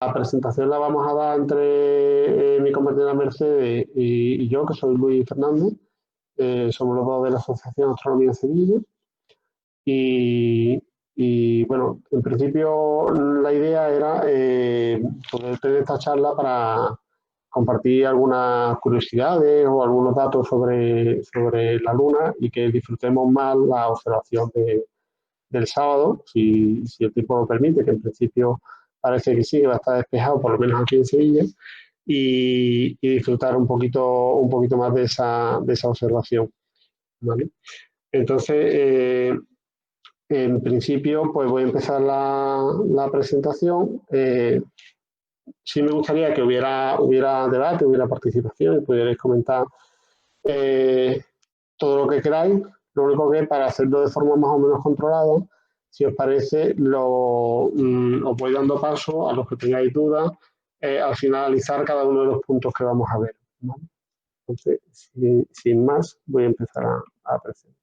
La presentación la vamos a dar entre mi compañera Mercedes y yo, que soy Luis Fernández. Somos los dos de la Asociación Astronomía en Sevilla. Y, bueno, en principio la idea era poder tener esta charla para compartir algunas curiosidades o algunos datos sobre la Luna y que disfrutemos más la observación del sábado, si el tiempo lo permite, que en principio parece que sí, que va a estar despejado, por lo menos aquí en Sevilla, y disfrutar un poquito más de esa observación. ¿Vale? Entonces, en principio, pues voy a empezar la presentación. Sí me gustaría que hubiera debate, hubiera participación y pudierais comentar eh, todo lo que queráis. Lo único que para hacerlo de forma más o menos controlada, si os parece, os voy dando paso a los que tengáis dudas al finalizar cada uno de los puntos que vamos a ver. ¿Vale? Entonces, sin más, voy a empezar a presentar.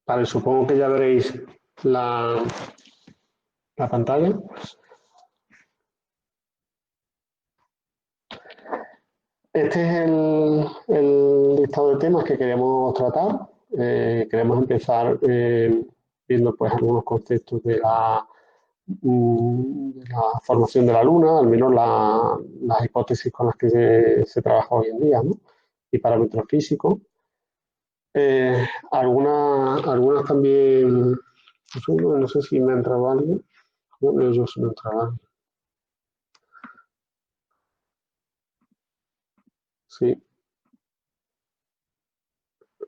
Vale, supongo que ya veréis la pantalla. Este es el listado de temas que queremos tratar. Queremos empezar viendo pues algunos conceptos de la formación de la Luna, al menos las hipótesis con las que se trabaja hoy en día, ¿no? Y parámetros físicos. Algunas también, no sé si me ha entrado alguien. No, yo sí me ha entrado alguien. Sí,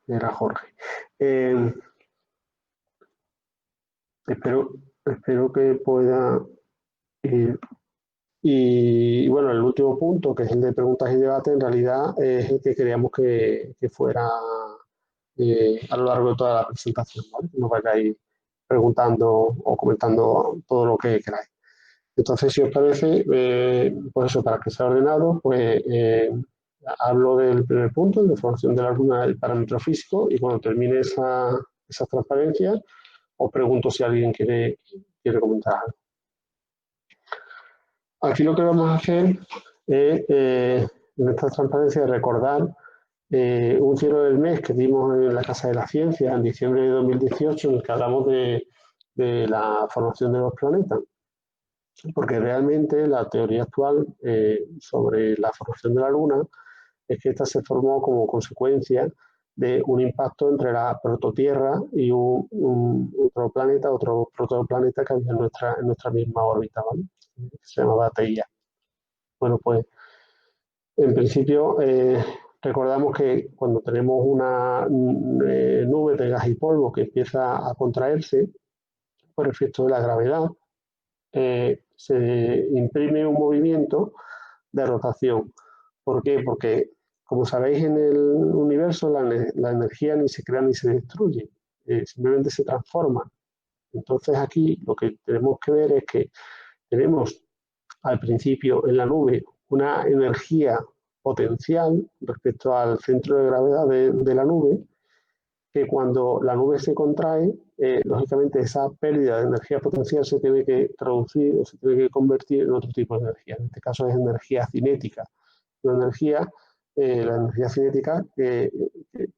era Jorge. Eh, espero, espero que pueda ir. Y bueno, el último punto, que es el de preguntas y debate, en realidad es el que queríamos que fuera a lo largo de toda la presentación, ¿vale? Que nos vayáis preguntando o comentando todo lo que queráis. Entonces, si os parece, pues eso, para que sea ordenado, pues hablo del primer punto, de formación de la Luna del parámetro físico, y cuando termine esa transparencia, os pregunto si alguien quiere comentar algo. Aquí lo que vamos a hacer es, en esta transparencia, recordar un cierre del mes que dimos en la Casa de la Ciencia en diciembre de 2018, en el que hablamos de la formación de los planetas. Porque realmente la teoría actual sobre la formación de la Luna es que esta se formó como consecuencia de un impacto entre la prototierra y otro planeta, otro protoplaneta que había en nuestra misma órbita, ¿vale? Se llamaba Teia. Bueno, pues en principio recordamos que cuando tenemos una nube de gas y polvo que empieza a contraerse por efecto de la gravedad, se imprime un movimiento de rotación. ¿Por qué? Porque, como sabéis, en el universo la energía ni se crea ni se destruye, simplemente se transforma. Entonces aquí lo que tenemos que ver es que tenemos al principio en la nube una energía potencial respecto al centro de gravedad de la nube, que cuando la nube se contrae, lógicamente esa pérdida de energía potencial se tiene que traducir o se tiene que convertir en otro tipo de energía. En este caso es energía cinética. La energía cinética que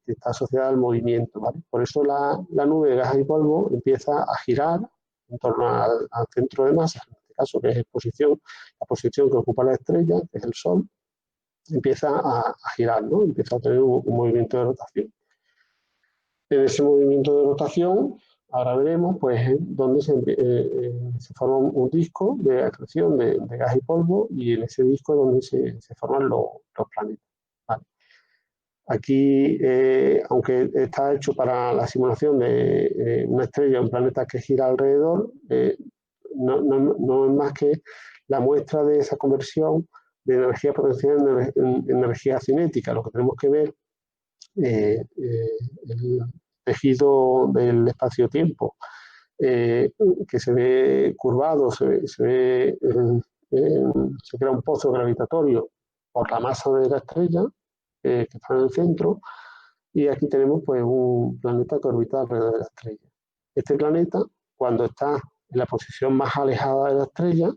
está asociada al movimiento. ¿Vale? Por eso la nube de gas y polvo empieza a girar en torno al centro de masa, en este caso que es la posición que ocupa la estrella, que es el Sol, empieza a girar, ¿no? Empieza a tener un movimiento de rotación. En ese movimiento de rotación, ahora veremos, pues, donde se forma un disco de acreción de gas y polvo, y en ese disco es donde se forman los planetas. ¿Vale? Aquí, aunque está hecho para la simulación de una estrella, un planeta que gira alrededor, no es más que la muestra de esa conversión de energía potencial en energía cinética. Lo que tenemos que ver el tejido del espacio-tiempo que se ve curvado, se crea un pozo gravitatorio por la masa de la estrella que está en el centro, y aquí tenemos pues un planeta que orbita alrededor de la estrella. Este planeta, cuando está en la posición más alejada de la estrella,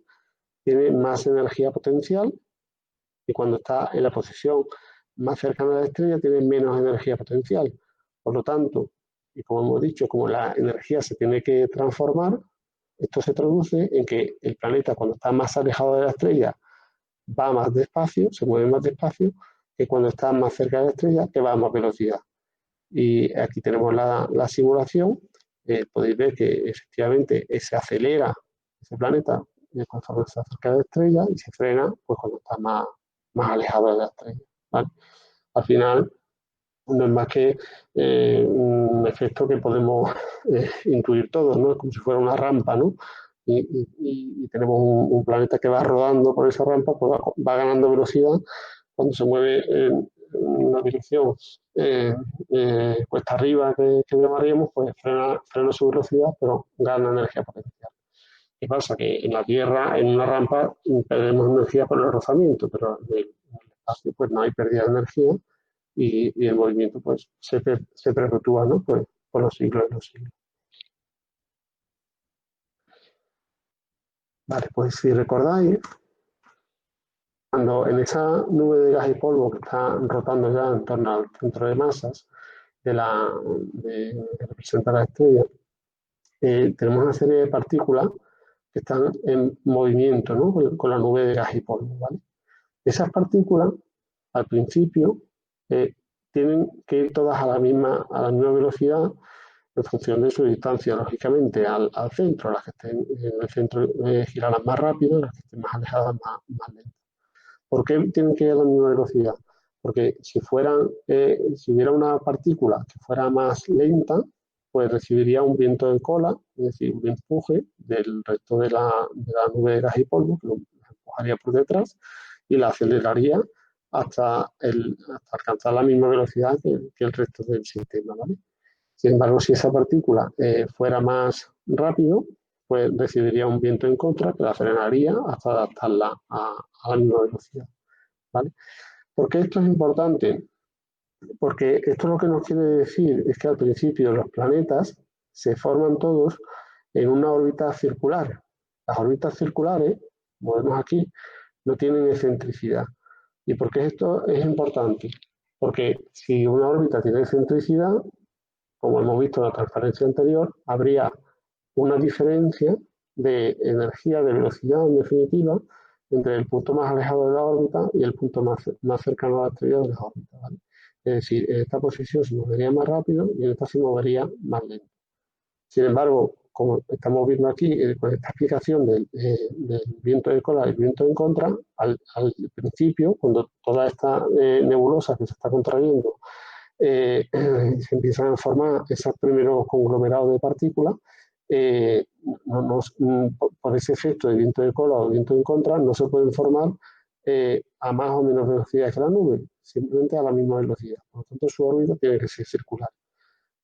tiene más energía potencial, y cuando está en la posición más cercana a la estrella tiene menos energía potencial. Por lo tanto, y como hemos dicho, como la energía se tiene que transformar, esto se traduce en que el planeta, cuando está más alejado de la estrella, va más despacio, se mueve más despacio, que cuando está más cerca de la estrella, que va a más velocidad. Y aquí tenemos la simulación. Podéis ver que efectivamente se acelera ese planeta conforme se acerca de la estrella, y se frena pues, cuando está más alejado de la estrella. ¿Vale? Al final, no es más que un efecto que podemos intuir todos, ¿no? Es como si fuera una rampa, ¿no? Y tenemos un planeta que va rodando por esa rampa, pues va ganando velocidad cuando se mueve en una dirección cuesta arriba que llamaríamos, pues frena su velocidad, pero gana energía potencial. ¿Qué pasa? Que en la Tierra, en una rampa, perdemos energía por el rozamiento, pero en el espacio pues no hay pérdida de energía, y el movimiento pues se perpetúa, ¿no? Pues, por los siglos y los siglos. Vale, pues si recordáis, cuando en esa nube de gas y polvo que está rotando ya en torno al centro de masas que representa la estrella, tenemos una serie de partículas que están en movimiento, ¿no? Con la nube de gas y polvo, ¿vale? Esas partículas, al principio, tienen que ir todas a la misma velocidad en función de su distancia, lógicamente, al centro. Las que estén en el centro girarán más rápido, las que estén más alejadas más lentas. ¿Por qué tienen que ir a la misma velocidad? Porque si hubiera una partícula que fuera más lenta, pues recibiría un viento de cola, es decir, un empuje del resto de la nube de gas y polvo, que lo empujaría por detrás y la aceleraría hasta alcanzar la misma velocidad que el resto del sistema, ¿vale? Sin embargo, si esa partícula fuera más rápido, pues recibiría un viento en contra que la frenaría hasta adaptarla a la misma velocidad, ¿vale? ¿Por qué esto es importante? Porque esto lo que nos quiere decir es que al principio los planetas se forman todos en una órbita circular. Las órbitas circulares, como vemos aquí, no tienen excentricidad. ¿Y por qué esto es importante? Porque si una órbita tiene excentricidad, como hemos visto en la transparencia anterior, habría una diferencia de energía, de velocidad en definitiva, entre el punto más alejado de la órbita y el punto más cercano a la estrella de la órbita, ¿vale? Es decir, en esta posición se movería más rápido y en esta se movería más lento. Sin embargo, como estamos viendo aquí con esta explicación del viento de cola y el viento en contra, al principio, cuando toda esta nebulosa que se está contrayendo se empiezan a formar esos primeros conglomerados de partículas, por ese efecto de viento de cola o viento en contra, no se pueden formar a más o menos velocidad que la nube, simplemente a la misma velocidad. Por lo tanto, su órbita tiene que ser circular.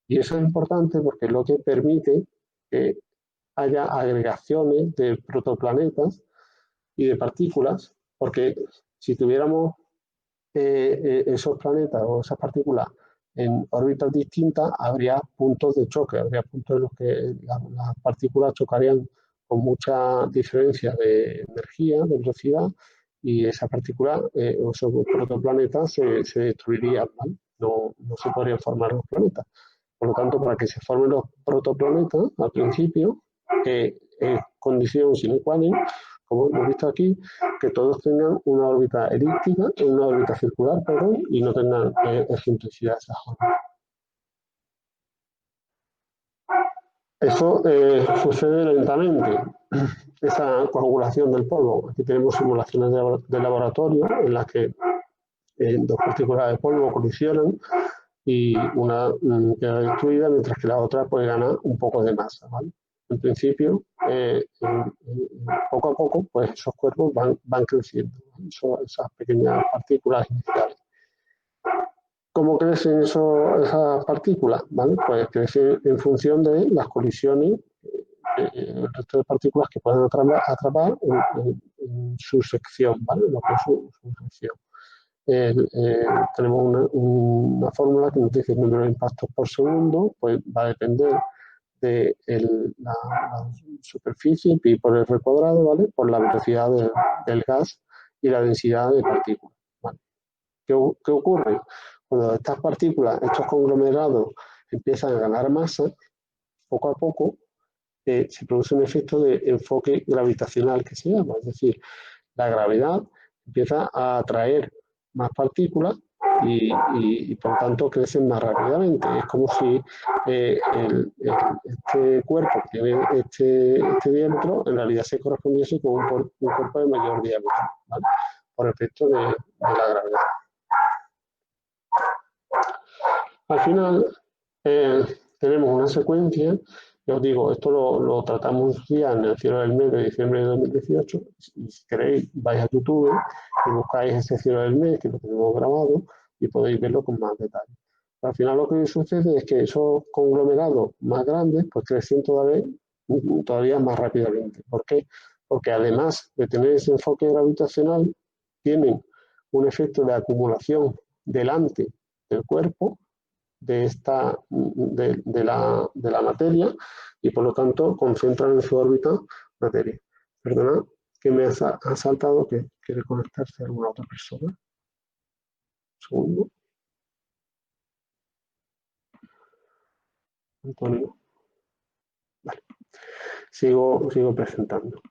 Y eso es importante porque es lo que permite que haya agregaciones de protoplanetas y de partículas, porque si tuviéramos esos planetas o esas partículas en órbitas distintas, habría puntos de choque, habría puntos en los que las partículas chocarían con mucha diferencia de energía, de velocidad, y esa partícula o esos protoplanetas se destruirían, ¿vale? No se podrían formar los planetas. Por lo tanto, para que se formen los protoplanetas, al principio, es condición sine qua non, como hemos visto aquí, que todos tengan una órbita elíptica, una órbita circular, perdón, y no tengan excentricidad esas órbitas. Eso sucede lentamente, esa coagulación del polvo. Aquí tenemos simulaciones de laboratorio en las que dos partículas de polvo colisionan y una queda destruida mientras que la otra pues gana un poco de masa, ¿vale? En principio, poco a poco, pues esos cuerpos van creciendo, esas pequeñas partículas iniciales. ¿Cómo crecen esas partículas? ¿Vale? Pues crecen en función de las colisiones el resto de partículas que pueden atrapar en su sección, ¿vale? Lo que es su sección. Tenemos una fórmula que nos dice el número de impactos por segundo, pues va a depender de la superficie, pi por r cuadrado, ¿vale? Por la velocidad del gas y la densidad de partículas, ¿vale? ¿Qué ocurre? Cuando estas partículas, estos conglomerados, empiezan a ganar masa, poco a poco se produce un efecto de enfoque gravitacional que se llama, es decir, la gravedad empieza a atraer más partículas y por tanto crecen más rápidamente. Es como si este cuerpo que tiene este diámetro en realidad se correspondiese con un cuerpo de mayor diámetro, ¿vale? Por efecto de la gravedad. Al final tenemos una secuencia. Ya os digo, esto lo tratamos un día en el cielo del mes de diciembre de 2018. Y si queréis, vais a YouTube y buscáis ese cielo del mes que lo tenemos grabado y podéis verlo con más detalle. Al final lo que sucede es que esos conglomerados más grandes pues crecen todavía más rápidamente. ¿Por qué? Porque además de tener ese enfoque gravitacional, tienen un efecto de acumulación delante del cuerpo de la materia y por lo tanto concentran en su órbita materia. Perdona que me ha saltado que quiere conectarse a alguna otra persona. Un segundo. Antonio. Vale. Sigo presentando.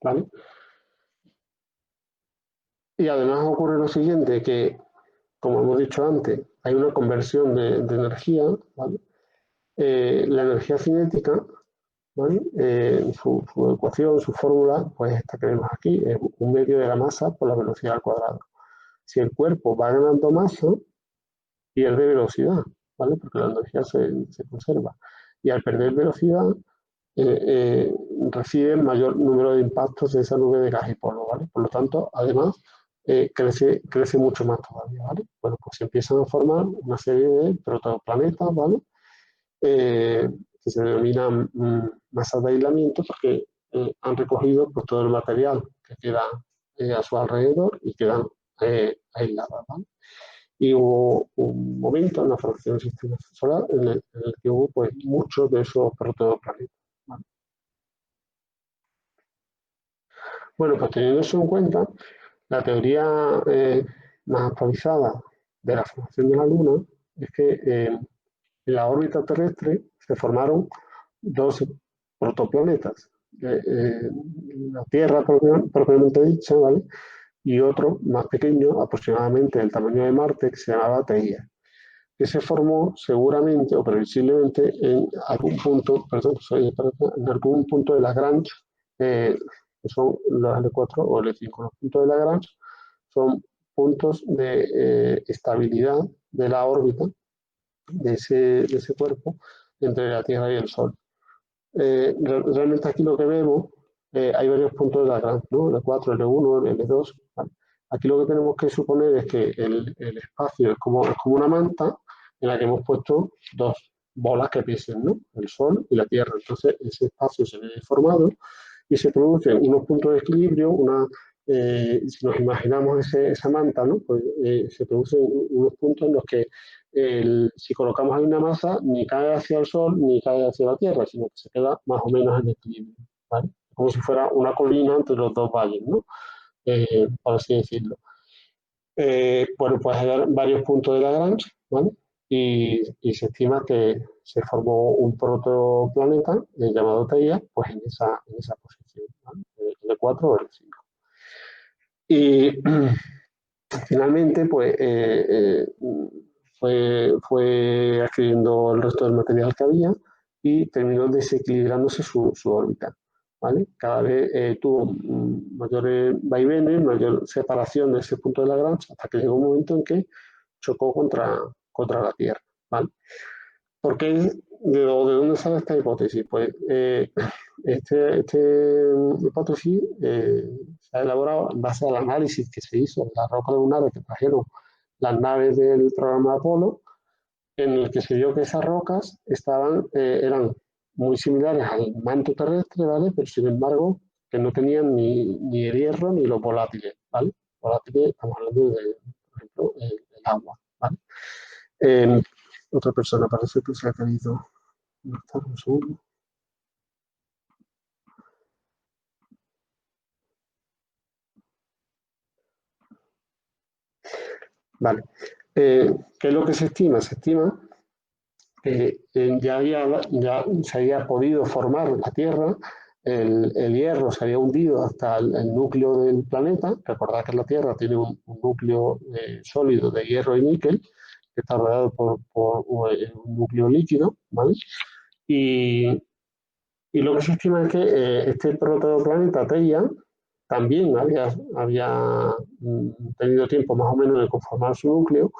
¿Vale? Y además ocurre lo siguiente, que como hemos dicho antes, hay una conversión de energía, ¿vale? La energía cinética, ¿vale? Su ecuación, su fórmula, pues esta que vemos aquí, es un medio de la masa por la velocidad al cuadrado. Si el cuerpo va ganando masa, pierde velocidad, ¿vale? Porque la energía se conserva. Y al perder velocidad, recibe el mayor número de impactos de esa nube de gas y polvo, ¿vale? Por lo tanto, además, crece mucho más todavía, ¿vale? Bueno, pues se empiezan a formar una serie de protoplanetas, ¿vale? Que se denominan masas de aislamiento porque han recogido pues, todo el material que queda a su alrededor y quedan aisladas, ¿vale? Y hubo un momento en la formación del sistema solar en el que hubo pues, muchos de esos protoplanetas, ¿vale? Bueno, pues teniendo eso en cuenta, la teoría más actualizada de la formación de la Luna es que en la órbita terrestre se formaron dos protoplanetas, la Tierra propiamente dicha, ¿vale? Y otro más pequeño, aproximadamente del tamaño de Marte, que se llamaba Teia, que se formó seguramente o previsiblemente en algún punto, en algún punto de Lagrange, que son los L4 o L5. Los puntos de Lagrange son puntos de estabilidad de la órbita de ese cuerpo entre la Tierra y el Sol. Realmente aquí lo que vemos, hay varios puntos de Lagrange, ¿no? L4, L1, L2. ¿Vale? Aquí lo que tenemos que suponer es que el espacio es como una manta en la que hemos puesto dos bolas que pesen, ¿no? El Sol y la Tierra. Entonces ese espacio se ve deformado y se producen unos puntos de equilibrio, si nos imaginamos esa manta, ¿no? Pues se producen unos puntos en los que si colocamos ahí una masa, ni cae hacia el Sol ni cae hacia la Tierra, sino que se queda más o menos en equilibrio, ¿vale? Como si fuera una colina entre los dos valles, ¿no? Por así decirlo. Bueno, pues hay varios puntos de Lagrange, ¿vale? Y se estima que se formó un protoplaneta llamado Teia, pues en esa posición, ¿vale? El 4 o el 5. Y finalmente, pues fue adquiriendo el resto del material que había y terminó desequilibrándose su órbita, ¿vale? Cada vez tuvo mayores vaivenes, mayor separación de ese punto de Lagrange hasta que llegó un momento en que chocó contra la Tierra, ¿vale? ¿Por qué? ¿De dónde sale esta hipótesis? Pues esta hipótesis se ha elaborado en base al análisis que se hizo de las rocas lunares que trajeron las naves del programa Apolo, en el que se vio que esas rocas eran muy similares al manto terrestre, ¿vale? Pero sin embargo, que no tenían ni el hierro ni los volátiles, ¿vale? Volátiles, estamos hablando de, por ejemplo, el agua, ¿vale? Eh, Otra persona parece que se ha caído. No está, un segundo. Vale. ¿Qué es lo que se estima? Se estima que ya se había podido formar la Tierra, el hierro se había hundido hasta el núcleo del planeta. Recordad que la Tierra tiene un núcleo sólido de hierro y níquel, que está rodeado por un núcleo líquido, ¿vale? Y, y lo que se estima es que este protoplaneta Teia también había tenido tiempo más o menos de conformar su núcleo,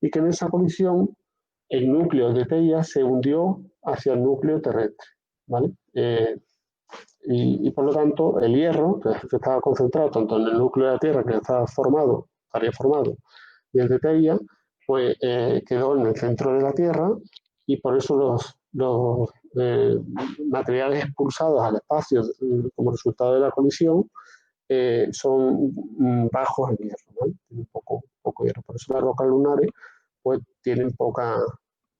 y que en esa colisión el núcleo de Teia se hundió hacia el núcleo terrestre, ¿vale? Y por lo tanto el hierro, que estaba concentrado tanto en el núcleo de la Tierra, que estaría formado, y el de Teia, pues quedó en el centro de la Tierra, y por eso los materiales expulsados al espacio como resultado de la colisión son bajos en hierro, ¿vale? Tienen poco hierro. Por eso las rocas lunares pues tienen poca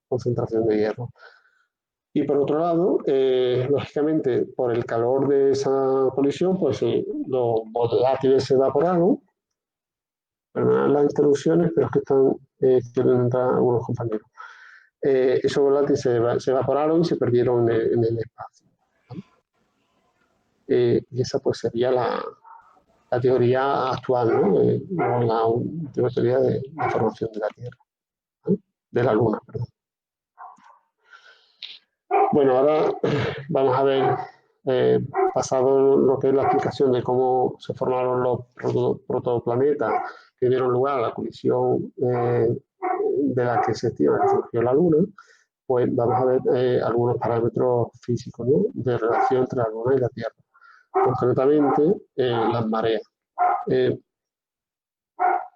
concentración de hierro. Y por otro lado, lógicamente, por el calor de esa colisión, pues los volátiles se evaporaron. Perdonad las interrupciones, pero es que quieren entrar algunos compañeros. Esos volátiles se evaporaron y se perdieron en el espacio, ¿vale? Y esa pues sería la teoría actual, ¿no? La teoría de la formación de la Tierra, ¿vale? De la Luna, perdón. Bueno, ahora vamos a ver, pasado lo que es la explicación de cómo se formaron los protoplanetas que dieron lugar a la colisión de la que se estima que surgió la Luna, pues vamos a ver algunos parámetros físicos, ¿no? De relación entre la Luna y la Tierra. Concretamente, las mareas. Eh,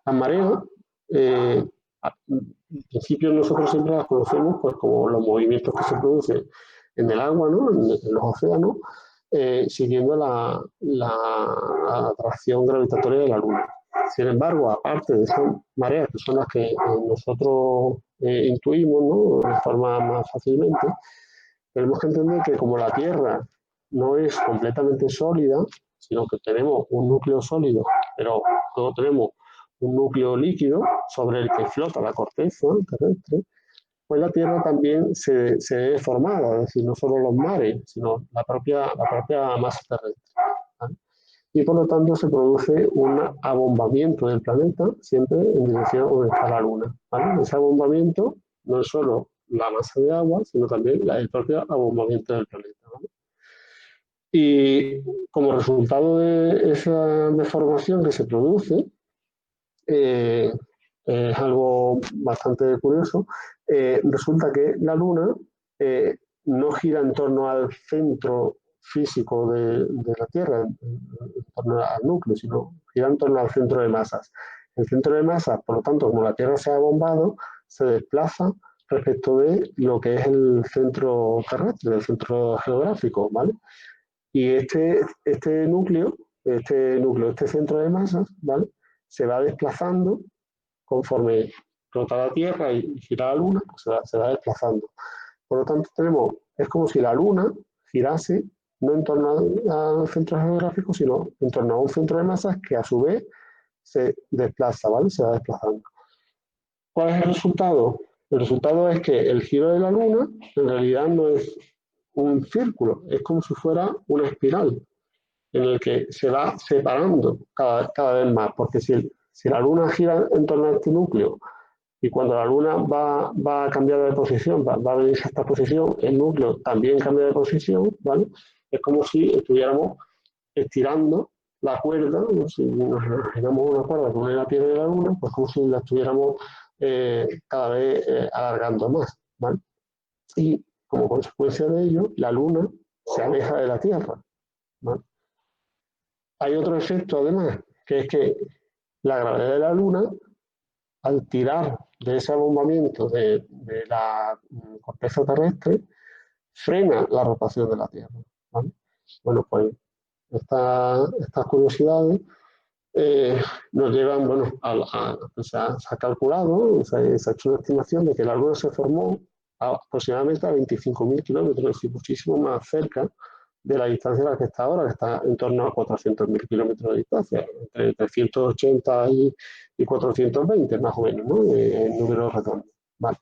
las mareas, en principio nosotros siempre las conocemos pues, como los movimientos que se producen en el agua, ¿no? En los océanos, siguiendo la atracción gravitatoria de la Luna. Sin embargo, aparte de esas mareas, que son las que nosotros intuimos, ¿no? De forma más fácilmente, tenemos que entender que como la Tierra no es completamente sólida, sino que tenemos un núcleo sólido, pero luego tenemos un núcleo líquido sobre el que flota la corteza terrestre, pues la Tierra también se ve formada, es decir, no solo los mares, sino la propia masa terrestre, ¿vale? Y por lo tanto se produce un abombamiento del planeta siempre en dirección a donde está la Luna, ¿vale? Ese abombamiento no es solo la masa de agua, sino también el propio abombamiento del planeta, ¿vale? Y como resultado de esa deformación que se produce, eh, es algo bastante curioso, resulta que la Luna eh, no gira en torno al centro físico de la Tierra, en torno al núcleo, sino gira en torno al centro de masas. El centro de masas, por lo tanto, como la Tierra se ha bombado, se desplaza respecto de lo que es el centro terrestre, el centro geográfico, ¿vale? Y este centro de masas, ¿vale? Se va desplazando conforme rota la Tierra y gira la Luna, pues se va desplazando. Por lo tanto, es como si la Luna girase no en torno al centro geográfico, sino en torno a un centro de masas que a su vez se desplaza, ¿vale? Se va desplazando. ¿Cuál es el resultado? El resultado es que el giro de la Luna en realidad no es un círculo, es como si fuera una espiral en el que se va separando cada vez más, porque si la Luna gira en torno a este núcleo y cuando la Luna va a cambiar de posición, va a venir a esta posición, el núcleo también cambia de posición, ¿vale? Es como si estuviéramos estirando la cuerda, ¿no? Si nos imaginamos una cuerda que une la Tierra y la Luna, pues como si la estuviéramos cada vez alargando más, ¿vale? Y como consecuencia de ello, la Luna se aleja de la Tierra, ¿vale? Hay otro efecto además, que es que la gravedad de la Luna, al tirar de ese abombamiento de la corteza terrestre, frena la rotación de la Tierra, ¿vale? Bueno, pues estas curiosidades nos llevan, bueno, se ha calculado, se ha hecho una estimación de que la Luna se formó aproximadamente a 25.000 kilómetros, es decir, muchísimo más cerca de la distancia a la que está ahora, que está en torno a 400.000 kilómetros de distancia, entre 380 y 420 más o menos, ¿no? En números redondos. ¿Vale?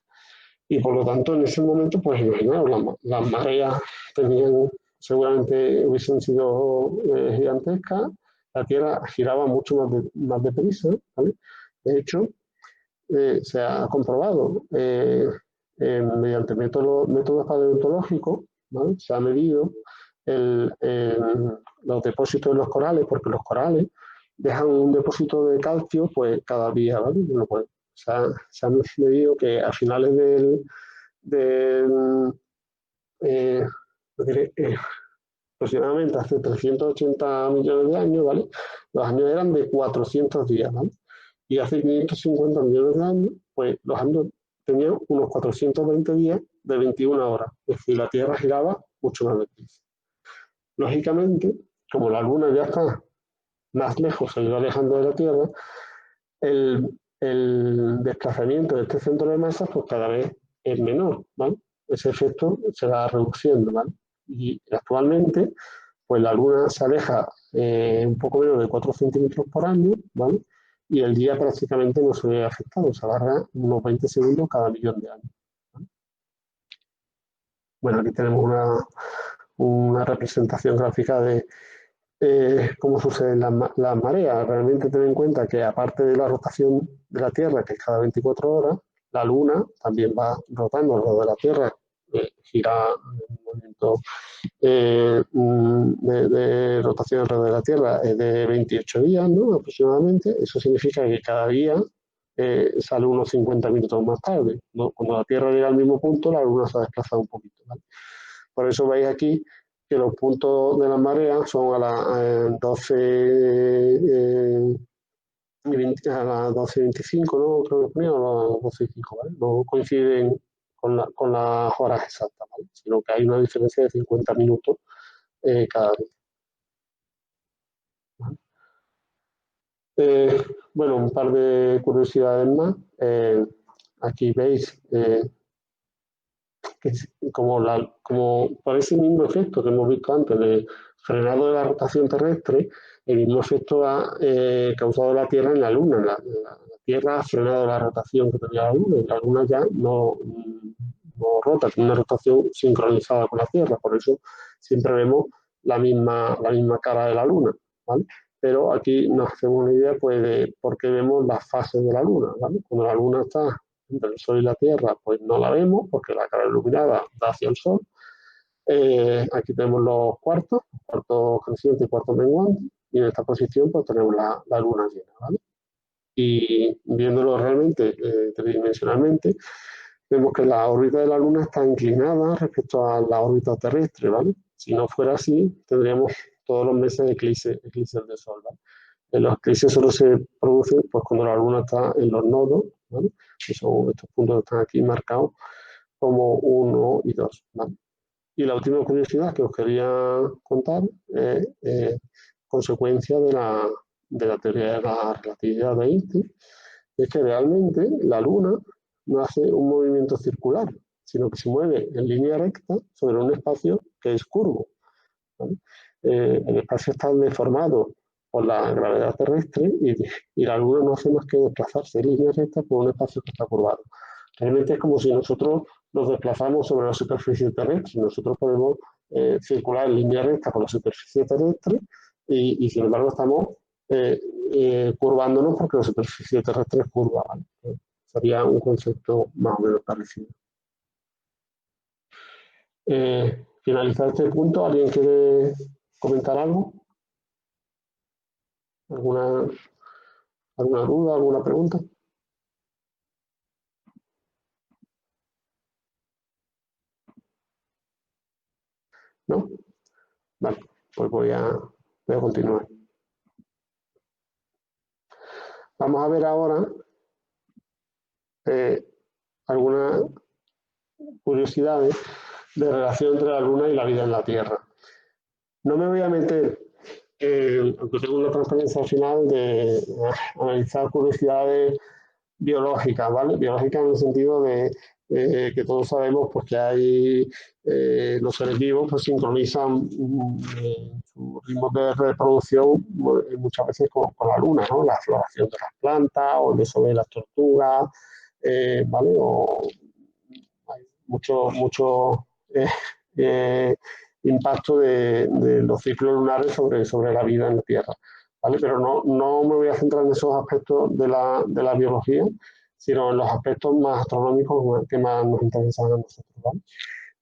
Y por lo tanto, en ese momento, pues imaginaos, las mareas tenían, seguramente hubiesen sido gigantescas, la Tierra giraba mucho más deprisa, ¿vale? De hecho, se ha comprobado mediante métodos paleontológicos, ¿vale? Se ha medido los depósitos de los corales, porque los corales dejan un depósito de calcio pues, cada día, ¿vale? Bueno, pues, se ha medido que a finales del eh, diré, aproximadamente hace 380 millones de años, ¿vale? Los años eran de 400 días, ¿vale? Y hace 550 millones de años, pues los años tenían unos 420 días de 21 horas. Es decir, la Tierra giraba mucho más deprisa. Lógicamente, como la Luna ya está más lejos, se iba alejando de la Tierra, el desplazamiento de este centro de masa pues cada vez es menor, ¿vale? Ese efecto se va reduciendo, ¿vale? Y actualmente, pues la Luna se aleja un poco menos de 4 centímetros por año, ¿vale? Y el día prácticamente no se ve afectado, se alarga unos 20 segundos cada millón de años, ¿vale? Bueno, aquí tenemos una representación gráfica de cómo suceden las mareas. Realmente ten en cuenta que aparte de la rotación de la Tierra, que es cada 24 horas, la Luna también va rotando alrededor de la Tierra, gira en un movimiento de rotación alrededor de la Tierra es de 28 días, ¿no? Aproximadamente. Eso significa que cada día sale unos 50 minutos más tarde, ¿no? Cuando la Tierra llega al mismo punto, la Luna se ha desplazado un poquito, ¿vale? Por eso veis aquí que los puntos de la marea son a las 12 a las 12:25, ¿no? Creo que ponía, o a las 12:05, ¿vale? No coinciden con las horas exactas, ¿vale? Sino que hay una diferencia de 50 minutos cada vez. ¿Vale? Bueno, un par de curiosidades más. Aquí veis que como por ese mismo efecto que hemos visto antes de frenado de la rotación terrestre, el mismo efecto ha causado la Tierra en la Luna. La Tierra ha frenado la rotación que tenía la Luna y la Luna ya no rota, tiene una rotación sincronizada con la Tierra. Por eso siempre vemos la misma cara de la Luna, ¿vale? Pero aquí nos hacemos una idea pues, de por qué vemos las fases de la Luna, ¿vale? Cuando la Luna está entre el Sol y la Tierra, pues no la vemos porque la cara iluminada da hacia el Sol. Aquí tenemos los cuartos crecientes y cuartos menguantes, y en esta posición pues tenemos la Luna llena, ¿vale? Y viéndolo realmente tridimensionalmente, vemos que la órbita de la Luna está inclinada respecto a la órbita terrestre, ¿vale? Si no fuera así, tendríamos todos los meses eclipses del Sol, ¿vale? Los eclipses solo se producen pues, cuando la Luna está en los nodos, ¿vale? Que son estos puntos que están aquí marcados como 1 y 2, ¿vale? Y la última curiosidad que os quería contar es consecuencia de la teoría de la relatividad de Einstein, es que realmente la Luna no hace un movimiento circular, sino que se mueve en línea recta sobre un espacio que es curvo, ¿vale? El espacio está deformado por la gravedad terrestre y la Luna no hace más que desplazarse en línea recta por un espacio que está curvado. Realmente es como si nosotros nos desplazamos sobre la superficie terrestre. Nosotros podemos circular en línea recta por la superficie terrestre y sin embargo estamos curvándonos porque la superficie terrestre es curva, ¿vale? Sería un concepto más o menos parecido. Finalizado este punto, ¿alguien quiere comentar algo? ¿Alguna, alguna duda, alguna pregunta? ¿No? Vale, pues voy a continuar. Vamos a ver ahora algunas curiosidades de relación entre la Luna y la vida en la Tierra. No me voy a meter, aunque tengo una transparencia al final, de analizar curiosidades biológicas, ¿vale? Biológicas en el sentido de que todos sabemos pues, que hay los seres vivos pues sincronizan sus ritmos de reproducción muchas veces con la luna, ¿no? La floración de las plantas o el beso de las tortugas, ¿vale? O hay mucho eh, eh, impacto de los ciclos lunares sobre la vida en la Tierra. ¿Vale? Pero no me voy a centrar en esos aspectos de la biología, sino en los aspectos más astronómicos que más nos interesan a nosotros. ¿Vale?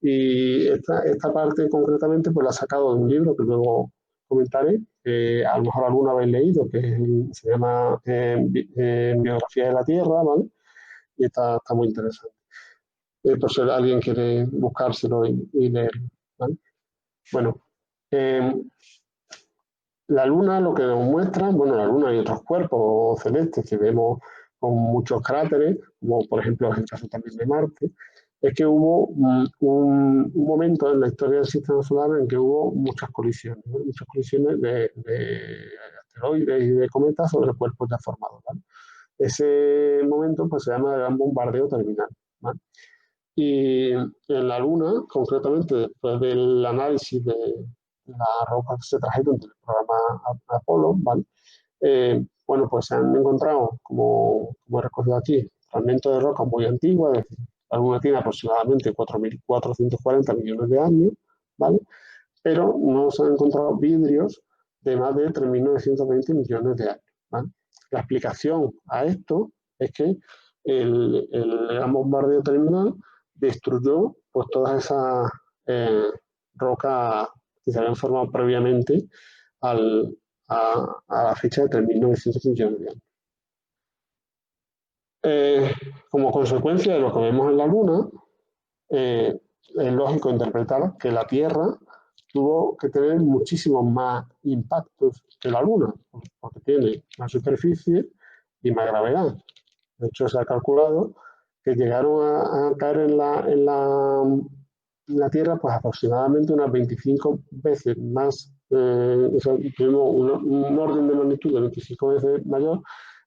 Y esta parte concretamente pues la he sacado de un libro que luego comentaré, que a lo mejor alguno habéis leído, que se llama Biografía de la Tierra, ¿vale? Y está muy interesante. Por si alguien quiere buscárselo y leerlo. ¿Vale? Bueno, eh, la Luna lo que nos muestra, bueno, la Luna y otros cuerpos celestes que vemos con muchos cráteres, como por ejemplo es el caso también de Marte, es que hubo un momento en la historia del sistema solar en que hubo muchas colisiones, ¿no? Muchas colisiones de asteroides y de cometas sobre cuerpos ya formados. ¿Vale? Ese momento pues, se llama el gran bombardeo terminal. ¿Vale? Y en la Luna, concretamente, después del análisis de las rocas que se trajeron del programa Apolo, ¿vale? Bueno, pues se han encontrado, como he recogido aquí, fragmentos de roca muy antiguas, es decir, la Luna tiene aproximadamente 4.440 millones de años, ¿vale? Pero no se han encontrado vidrios de más de 3.920 millones de años, ¿vale? La explicación a esto es que el gran bombardeo terminal destruyó pues, todas esas rocas que se habían formado previamente al, a la fecha de 3.900 millones de años. Como consecuencia de lo que vemos en la Luna, es lógico interpretar que la Tierra tuvo que tener muchísimos más impactos que la Luna, porque tiene más superficie y más gravedad. De hecho, se ha calculado que llegaron a caer en la Tierra pues aproximadamente unas 25 veces más, o sea, tuvimos un orden de magnitud de 25 veces mayor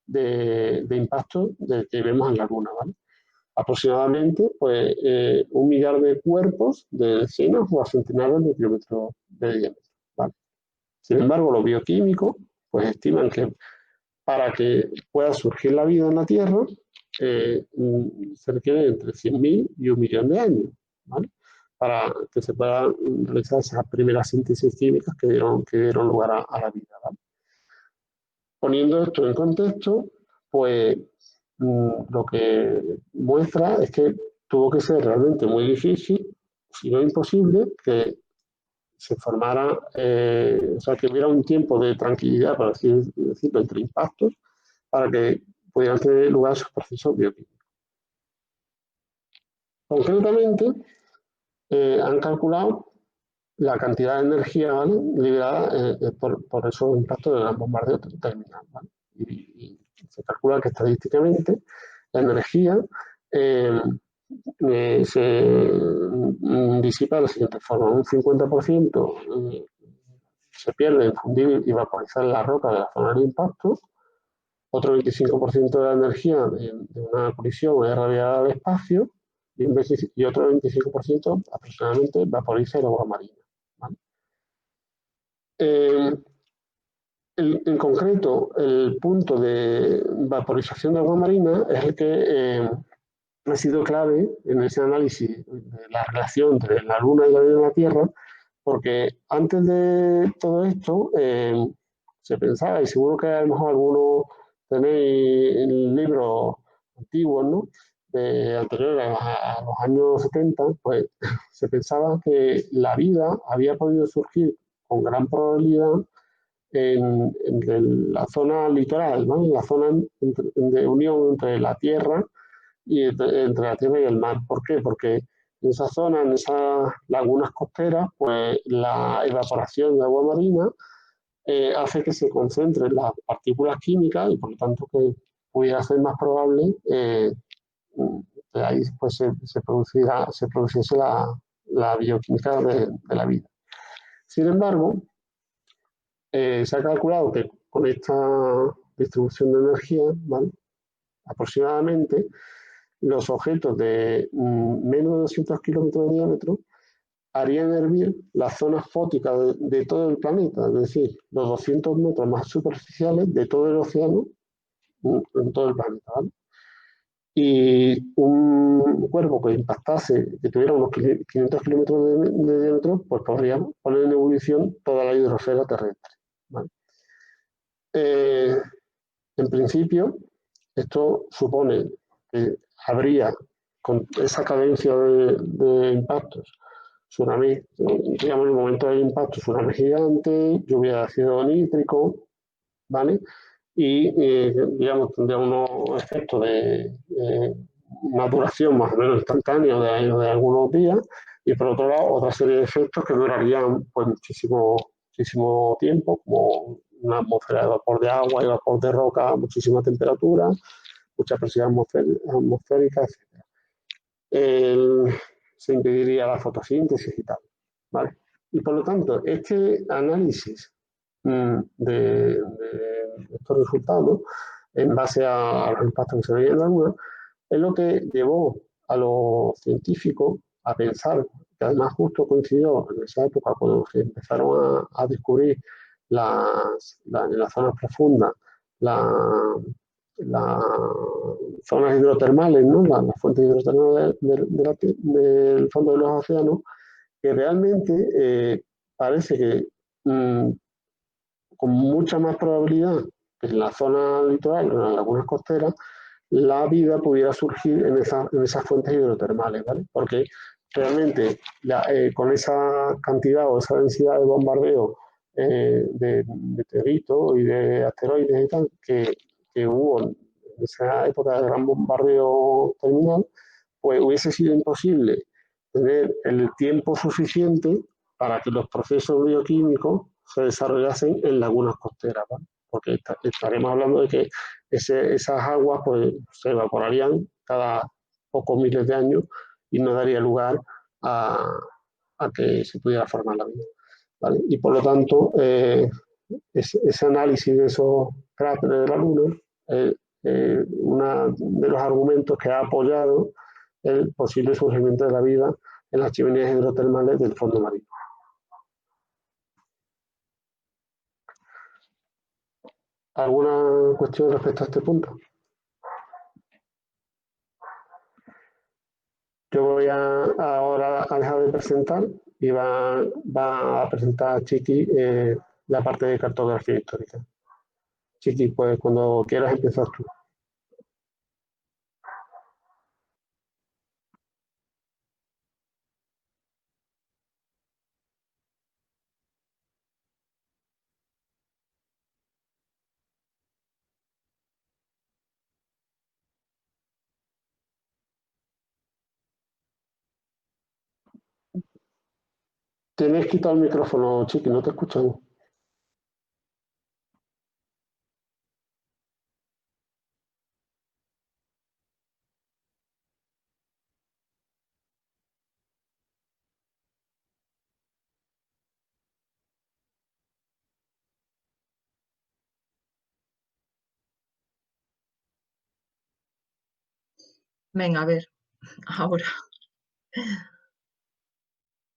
de impacto del que vemos en la Luna, ¿vale? Aproximadamente pues, 1 millar de cuerpos de decenas o a centenares de kilómetros de diámetro, ¿vale? Sin embargo, los bioquímicos pues, estiman que para que pueda surgir la vida en la Tierra se requiere entre 100.000 y 1 millón de años, ¿vale? Para que se puedan realizar esas primeras síntesis químicas que dieron lugar a la vida, ¿vale? Poniendo esto en contexto, pues lo que muestra es que tuvo que ser realmente muy difícil, si no imposible, que se formara, o sea, que hubiera un tiempo de tranquilidad, por así decirlo, entre impactos, para que pudieran tener lugar esos procesos bioquímicos. Concretamente, han calculado la cantidad de energía, ¿vale? Liberada por esos impactos del gran bombardeo terminal, ¿vale? Y se calcula que estadísticamente la energía se disipa de la siguiente forma: un 50% se pierde en fundir y vaporizar la roca de la zona de impacto, otro 25% de la energía de una colisión es radiada al espacio y otro 25% aproximadamente vaporiza el agua marina, ¿vale? En concreto, el punto de vaporización de agua marina es el que ha sido clave en ese análisis de la relación entre la Luna y la vida en la Tierra, porque antes de todo esto se pensaba, y seguro que a lo mejor algunos tenéis libros antiguos, ¿no? Anteriores a los años 70, pues se pensaba que la vida había podido surgir con gran probabilidad en la zona litoral, ¿no? En la zona de unión entre la Tierra y entre la Tierra y el mar. ¿Por qué? Porque en esa zona, en esas lagunas costeras, pues la evaporación de agua marina hace que se concentren las partículas químicas y por lo tanto que pudiera ser más probable que ahí pues, se produciese la bioquímica de la vida. Sin embargo, se ha calculado que con esta distribución de energía, ¿vale?, aproximadamente los objetos de menos de 200 kilómetros de diámetro harían hervir las zonas fóticas de todo el planeta, es decir, los 200 metros más superficiales de todo el océano en todo el planeta, ¿vale? Y un cuerpo que impactase, que tuviera unos 500 kilómetros de diámetro, pues podría poner en ebullición toda la hidrosfera terrestre, ¿vale? En principio, esto supone que habría, con esa cadencia de impactos, tsunami, digamos, en el momento del impacto, tsunami gigante, lluvia de ácido nítrico, ¿vale? Y, digamos, tendría unos efectos de una duración más o menos instantánea de algunos días, y por otro lado, otra serie de efectos que durarían pues muchísimo tiempo, como una atmósfera de vapor de agua y vapor de roca, muchísima temperatura, mucha presión atmosférica, etc. Se impediría la fotosíntesis y tal, ¿vale? Y por lo tanto, este análisis de estos resultados, en base a los impactos que se veían en la Luna, es lo que llevó a los científicos a pensar, que además justo coincidió en esa época cuando se empezaron a descubrir en las zonas profundas la, las zonas hidrotermales, ¿no?, las fuentes hidrotermales del fondo de los océanos, que realmente parece que con mucha más probabilidad que en la zona litoral o en las lagunas costeras la vida pudiera surgir en esas fuentes hidrotermales, ¿vale? Porque realmente con esa cantidad o esa densidad de bombardeo de meteoritos y de asteroides y tal que hubo en esa época de gran bombardeo terminal, pues hubiese sido imposible tener el tiempo suficiente para que los procesos bioquímicos se desarrollasen en lagunas costeras, ¿vale? Porque estaremos hablando de que esas aguas pues, se evaporarían cada pocos miles de años y no daría lugar a que se pudiera formar la vida, ¿vale? Y por lo tanto, ese análisis de esos cráteres de la Luna es uno de los argumentos que ha apoyado el posible surgimiento de la vida en las chimeneas hidrotermales del fondo marino. ¿Alguna cuestión respecto a este punto? Yo voy ahora a dejar de presentar y va a presentar Chiqui la parte de cartografía histórica. Chiqui, pues cuando quieras empiezas tú. Tienes quitado el micrófono, Chiqui, no te escuchamos. Venga, a ver, ahora.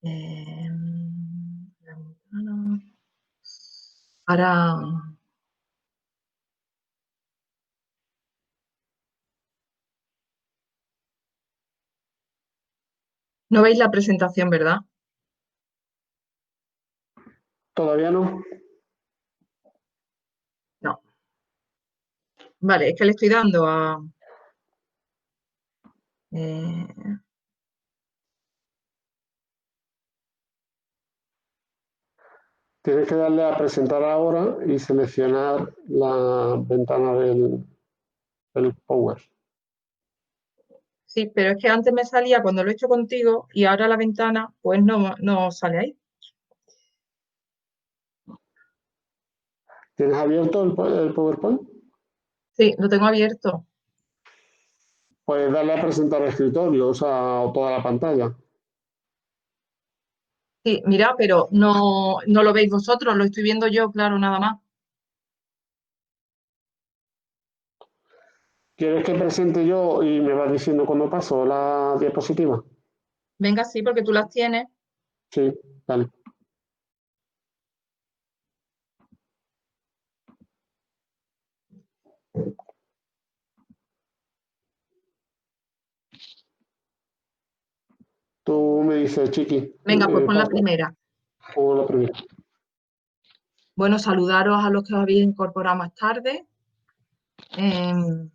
La ventana. Ahora. No veis la presentación, ¿verdad? ¿Todavía no? No. Vale, es que le estoy dando a... Tienes que darle a presentar ahora y seleccionar la ventana del Power. Sí, pero es que antes me salía cuando lo he hecho contigo y ahora la ventana pues no sale ahí. ¿Tienes abierto el PowerPoint? Sí, lo tengo abierto. Pues darle a presentar el escritorio, o sea, toda la pantalla. Sí, mira, pero no lo veis vosotros, lo estoy viendo yo, claro, nada más. ¿Quieres que presente yo y me vas diciendo cuando paso la diapositiva? Venga, sí, porque tú las tienes. Sí, vale. Tú me dices, Chiqui, Venga, pues pon la paso primera. o la primera. Bueno, saludaros a los que os habéis incorporado más tarde. Em,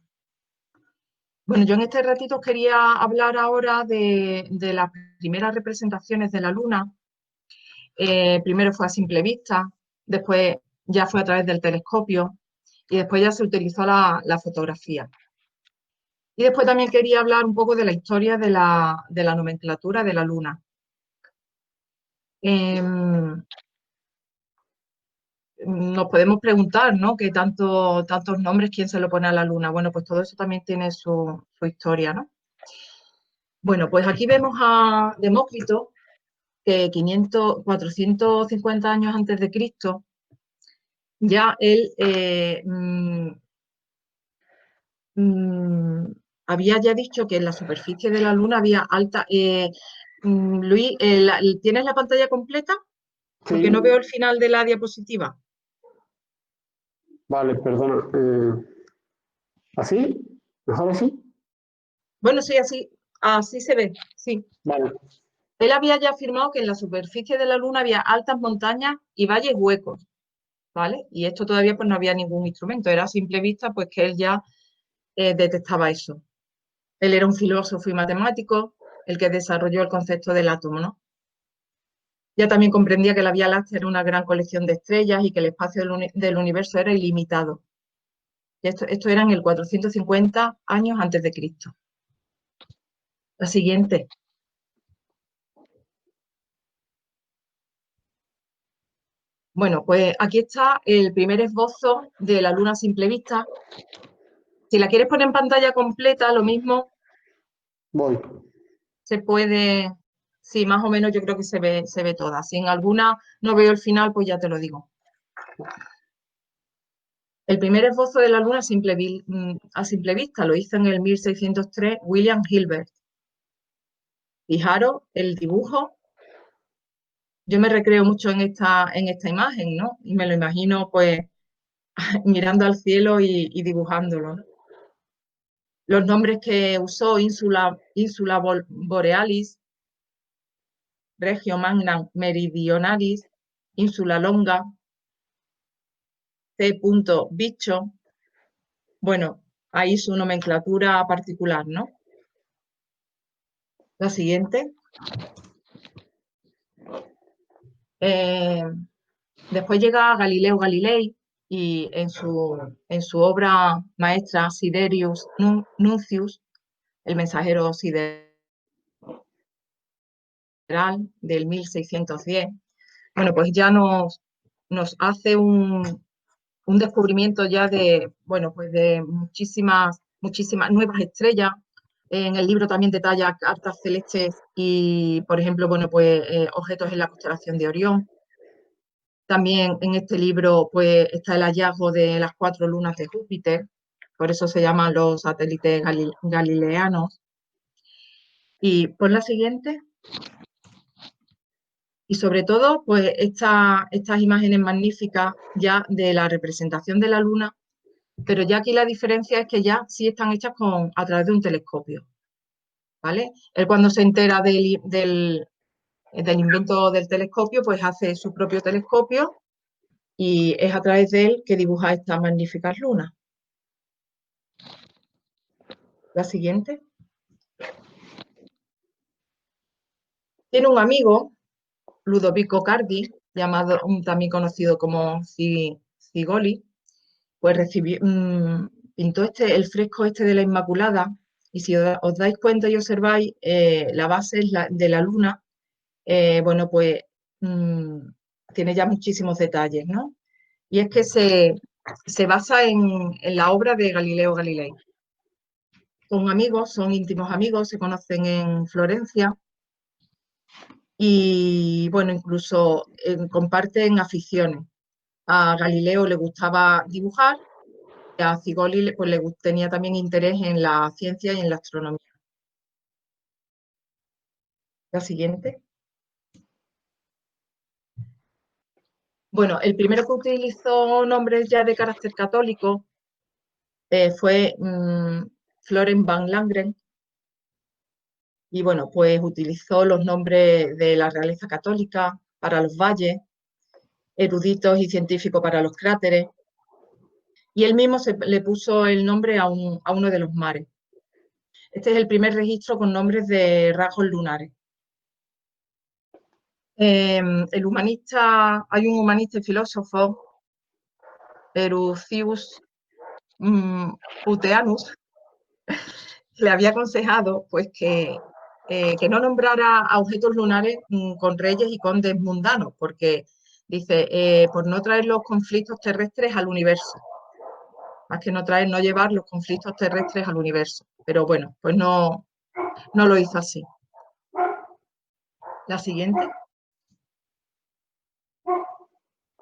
bueno, yo en este ratito os quería hablar ahora de las primeras representaciones de la Luna. Primero fue a simple vista, después ya fue a través del telescopio y después ya se utilizó la fotografía. Y después también quería hablar un poco de la historia de la nomenclatura de la Luna. Em, Nos podemos preguntar, ¿no? ¿Qué tantos nombres, quién se lo pone a la Luna? Bueno, pues todo eso también tiene su historia, ¿no? Bueno, pues aquí vemos a Demócrito, que 450 años antes de Cristo, ya él mm, había ya dicho que en la superficie de la Luna había alta... Luis, ¿tienes la pantalla completa? Sí, Porque no veo el final de la diapositiva. vale, perdona. ¿Así? ¿Mejor así? Bueno, sí, así se ve, sí. Vale, Él había ya afirmado que en la superficie de la Luna había altas montañas y valles huecos, ¿vale? Y esto todavía pues no había ningún instrumento, era a simple vista pues que él ya detectaba eso. Él era un filósofo y matemático, el que desarrolló el concepto del átomo, ¿no? Ya también comprendía que la Vía Láctea era una gran colección de estrellas y que el espacio del universo era ilimitado. Y esto era en el 450 años antes de Cristo. La siguiente. Bueno, pues aquí está el primer esbozo de la Luna a simple vista. Si la quieres poner en pantalla completa, lo mismo voy. se puede, sí, más o menos yo creo que se ve toda. Si en alguna no veo el final, pues ya te lo digo. El primer esbozo de la Luna a simple vista lo hizo en el 1603 William Hilbert. Fijaros el dibujo. Yo me recreo mucho en esta imagen, ¿no? Y me lo imagino pues mirando al cielo y dibujándolo, ¿no? Los nombres que usó, Ínsula Borealis, Regio Magna Meridionalis, Ínsula Longa, C. Bicho, bueno, ahí su nomenclatura particular, ¿no? La siguiente. Eh, Después llega Galileo Galilei y en su obra maestra Siderius Nuncius, el mensajero sideral del 1610, bueno, pues ya nos hace un descubrimiento ya de, bueno, pues de muchísimas nuevas estrellas. En el libro también detalla cartas celestes y, por ejemplo, bueno, pues objetos en la constelación de Orión. También en este libro pues está el hallazgo de las 4 lunas de Júpiter, por eso se llaman los satélites galileanos. Y por la siguiente, y sobre todo, pues estas imágenes magníficas ya de la representación de la luna, pero ya aquí la diferencia es que ya sí están hechas a través de un telescopio, ¿vale? Él cuando se entera del invento del telescopio, pues hace su propio telescopio y es a través de él que dibuja estas magníficas lunas. La siguiente. Tiene un amigo, Ludovico Cardi, también conocido como Cigoli, pues pintó el fresco este de la Inmaculada, y si os dais cuenta y observáis, la base de la luna, bueno, pues mm, tiene ya muchísimos detalles, ¿no? Y es que se basa en la obra de Galileo Galilei. Son amigos, son íntimos amigos, se conocen en Florencia y bueno, incluso comparten aficiones. A Galileo le gustaba dibujar y a Cigoli pues, tenía también interés en la ciencia y en la astronomía. La siguiente. Bueno, el primero que utilizó nombres ya de carácter católico fue Florent van Langren. Y bueno, pues utilizó los nombres de la realeza católica para los valles, eruditos y científicos para los cráteres, y él mismo le puso el nombre a uno de los mares. Este es el primer registro con nombres de rasgos lunares. Hay un humanista y filósofo, Erucius Puteanus, le había aconsejado pues, que no nombrara a objetos lunares con reyes y condes mundanos, porque dice, por no traer los conflictos terrestres al universo, más que no llevar los conflictos terrestres al universo. Pero bueno, pues no lo hizo así. La siguiente.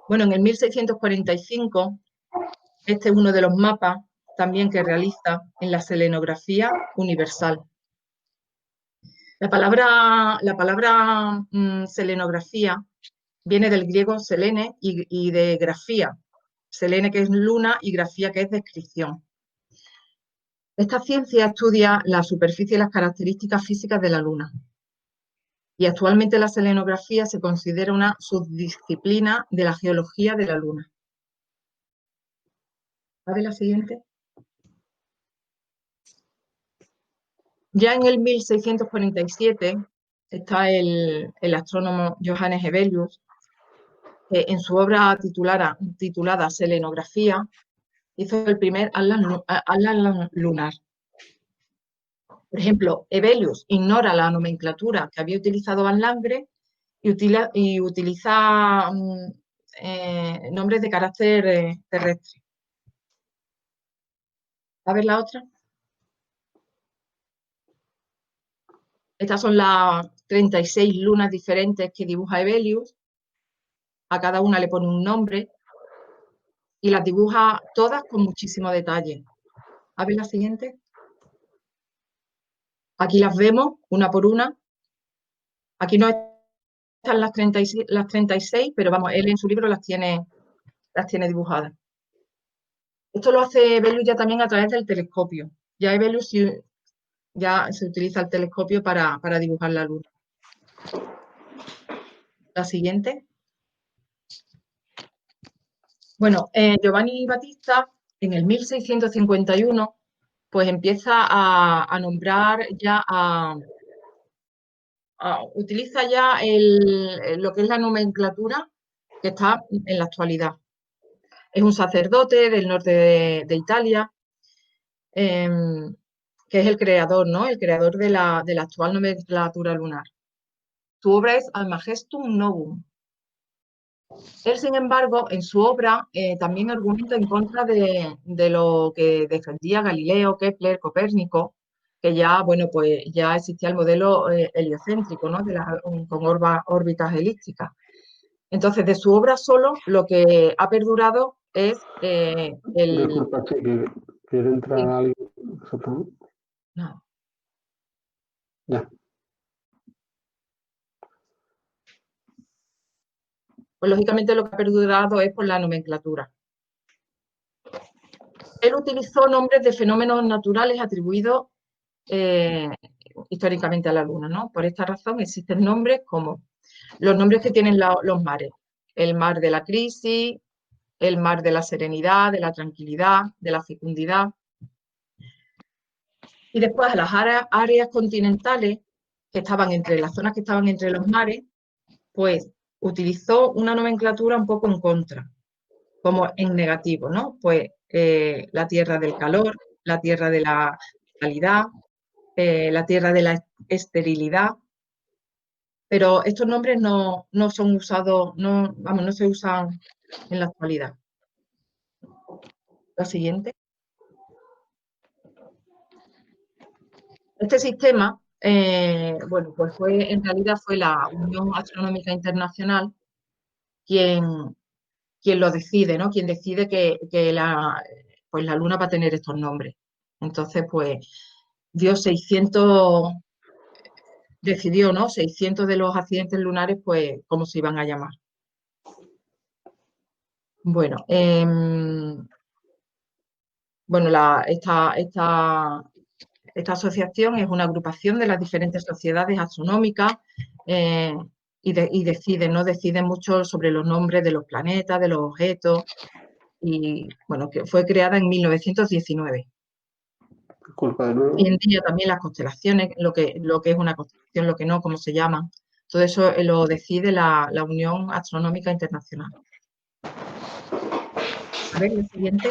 Bueno, en el 1645, este es uno de los mapas también que realiza en la selenografía universal. La palabra selenografía viene del griego selene y de grafía. Selene, que es luna, y grafía, que es descripción. Esta ciencia estudia la superficie y las características físicas de la luna. Y actualmente la selenografía se considera una subdisciplina de la geología de la luna. A ver la siguiente. Ya en el 1647 está el astrónomo Johannes Hevelius, que en su obra titulada Selenografía hizo el primer atlas lunar. Por ejemplo, Hevelius ignora la nomenclatura que había utilizado Van Langren y utiliza nombres de carácter terrestre. A ver la otra. Estas son las 36 lunas diferentes que dibuja Hevelius. A cada una le pone un nombre y las dibuja todas con muchísimo detalle. A ver la siguiente. Aquí las vemos una por una. Aquí no están las 36, pero vamos, él en su libro las tiene dibujadas. Esto lo hace Hevelius ya también a través del telescopio. Ya Hevelius ya se utiliza el telescopio para dibujar la luna. La siguiente. Bueno, Giovanni Battista en el 1651 pues empieza a nombrar ya utiliza ya lo que es la nomenclatura que está en la actualidad. Es un sacerdote del norte de Italia, que es el creador, ¿no? El creador de la actual nomenclatura lunar. Su obra es Almagestum Novum. Él, sin embargo, en su obra también argumenta en contra de lo que defendía Galileo, Kepler, Copérnico, que ya, bueno, pues ya existía el modelo heliocéntrico, ¿no? Con órbitas elípticas. Entonces, de su obra solo lo que ha perdurado es Disculpa, sí, que quiere entrar sí. alguien. No. Ya. Pues lógicamente lo que ha perdurado es por la nomenclatura. Él utilizó nombres de fenómenos naturales atribuidos históricamente a la Luna, ¿no? Por esta razón existen nombres como los nombres que tienen los mares. El mar de la crisis, el mar de la serenidad, de la tranquilidad, de la fecundidad. Y después a las áreas continentales, que estaban las zonas que estaban entre los mares, pues utilizó una nomenclatura un poco en contra, como en negativo, ¿no? Pues la tierra del calor, la tierra de la calidad, la tierra de la esterilidad, pero estos nombres no son usados, no se usan en la actualidad. La siguiente. Este sistema bueno, pues en realidad fue la Unión Astronómica Internacional quien, quien lo decide, ¿no? Quien decide que pues la Luna va a tener estos nombres. Entonces, pues dio 600, decidió, ¿no? 600 de los accidentes lunares, pues, cómo se iban a llamar. Bueno, bueno esta asociación es una agrupación de las diferentes sociedades astronómicas y deciden, ¿no? Deciden mucho sobre los nombres de los planetas, de los objetos, y bueno, que fue creada en 1919. Disculpa de nuevo. Hoy en día también las constelaciones, lo que es una constelación, lo que no, cómo se llaman, todo eso lo decide la Unión Astronómica Internacional. A ver, la siguiente.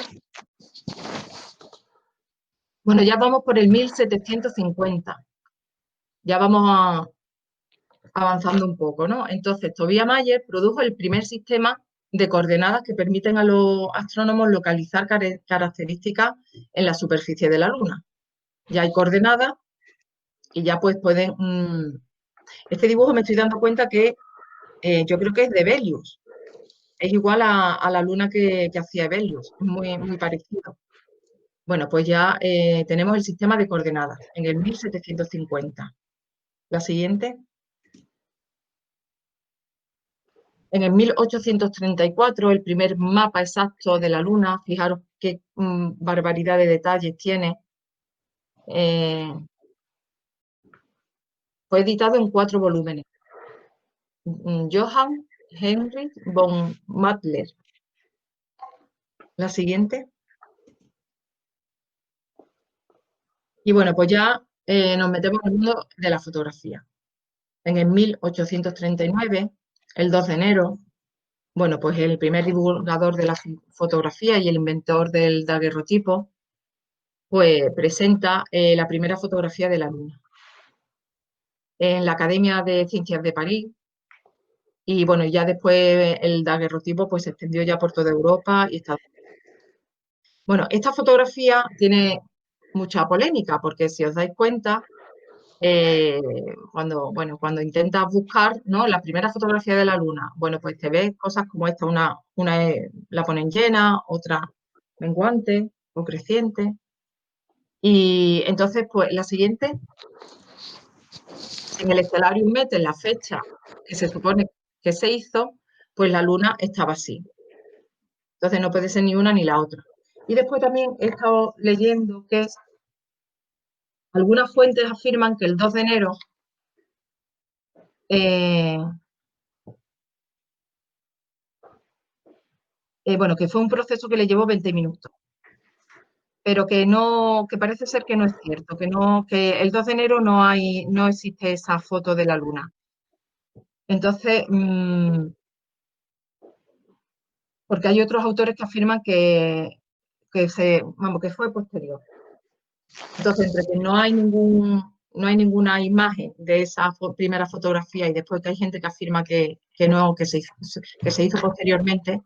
Bueno, ya vamos por el 1750. Ya vamos avanzando un poco, ¿no? Entonces, Tobias Mayer produjo el primer sistema de coordenadas que permiten a los astrónomos localizar características en la superficie de la Luna. Ya hay coordenadas y ya pues pueden... este dibujo me estoy dando cuenta que yo creo que es de Hevelius. Es igual a la Luna que hacía Hevelius, es muy parecido. Bueno, pues ya tenemos el sistema de coordenadas en el 1750. La siguiente. En el 1834, el primer mapa exacto de la Luna, fijaros qué barbaridad de detalles tiene, fue editado en 4 volúmenes. Johann Heinrich von Mattler. La siguiente. Y bueno, pues ya nos metemos en el mundo de la fotografía. En el 1839, el 2 de enero, bueno, pues el primer divulgador de la fotografía y el inventor del daguerrotipo, pues presenta la primera fotografía de la Luna en la Academia de Ciencias de París. Y bueno, ya después el daguerrotipo pues se extendió ya por toda Europa y Estados Unidos. Bueno, esta fotografía tiene mucha polémica porque si os dais cuenta, eh, cuando intentas buscar, ¿no? La primera fotografía de la Luna, bueno, pues te ves cosas como esta, una la ponen llena, otra menguante o creciente. Y entonces, pues la siguiente, si en el Stellarium meten la fecha que se supone que se hizo, pues la Luna estaba así. Entonces no puede ser ni una ni la otra. Y después también he estado leyendo que algunas fuentes afirman que el 2 de enero eh, bueno, que fue un proceso que le llevó 20 minutos, pero que no, que parece ser que no es cierto, que no, que el 2 de enero no existe esa foto de la Luna. Entonces, porque hay otros autores que afirman que fue posterior. Entonces, entre que no hay ninguna imagen de esa primera fotografía y después que hay gente que afirma que no, que se hizo posteriormente,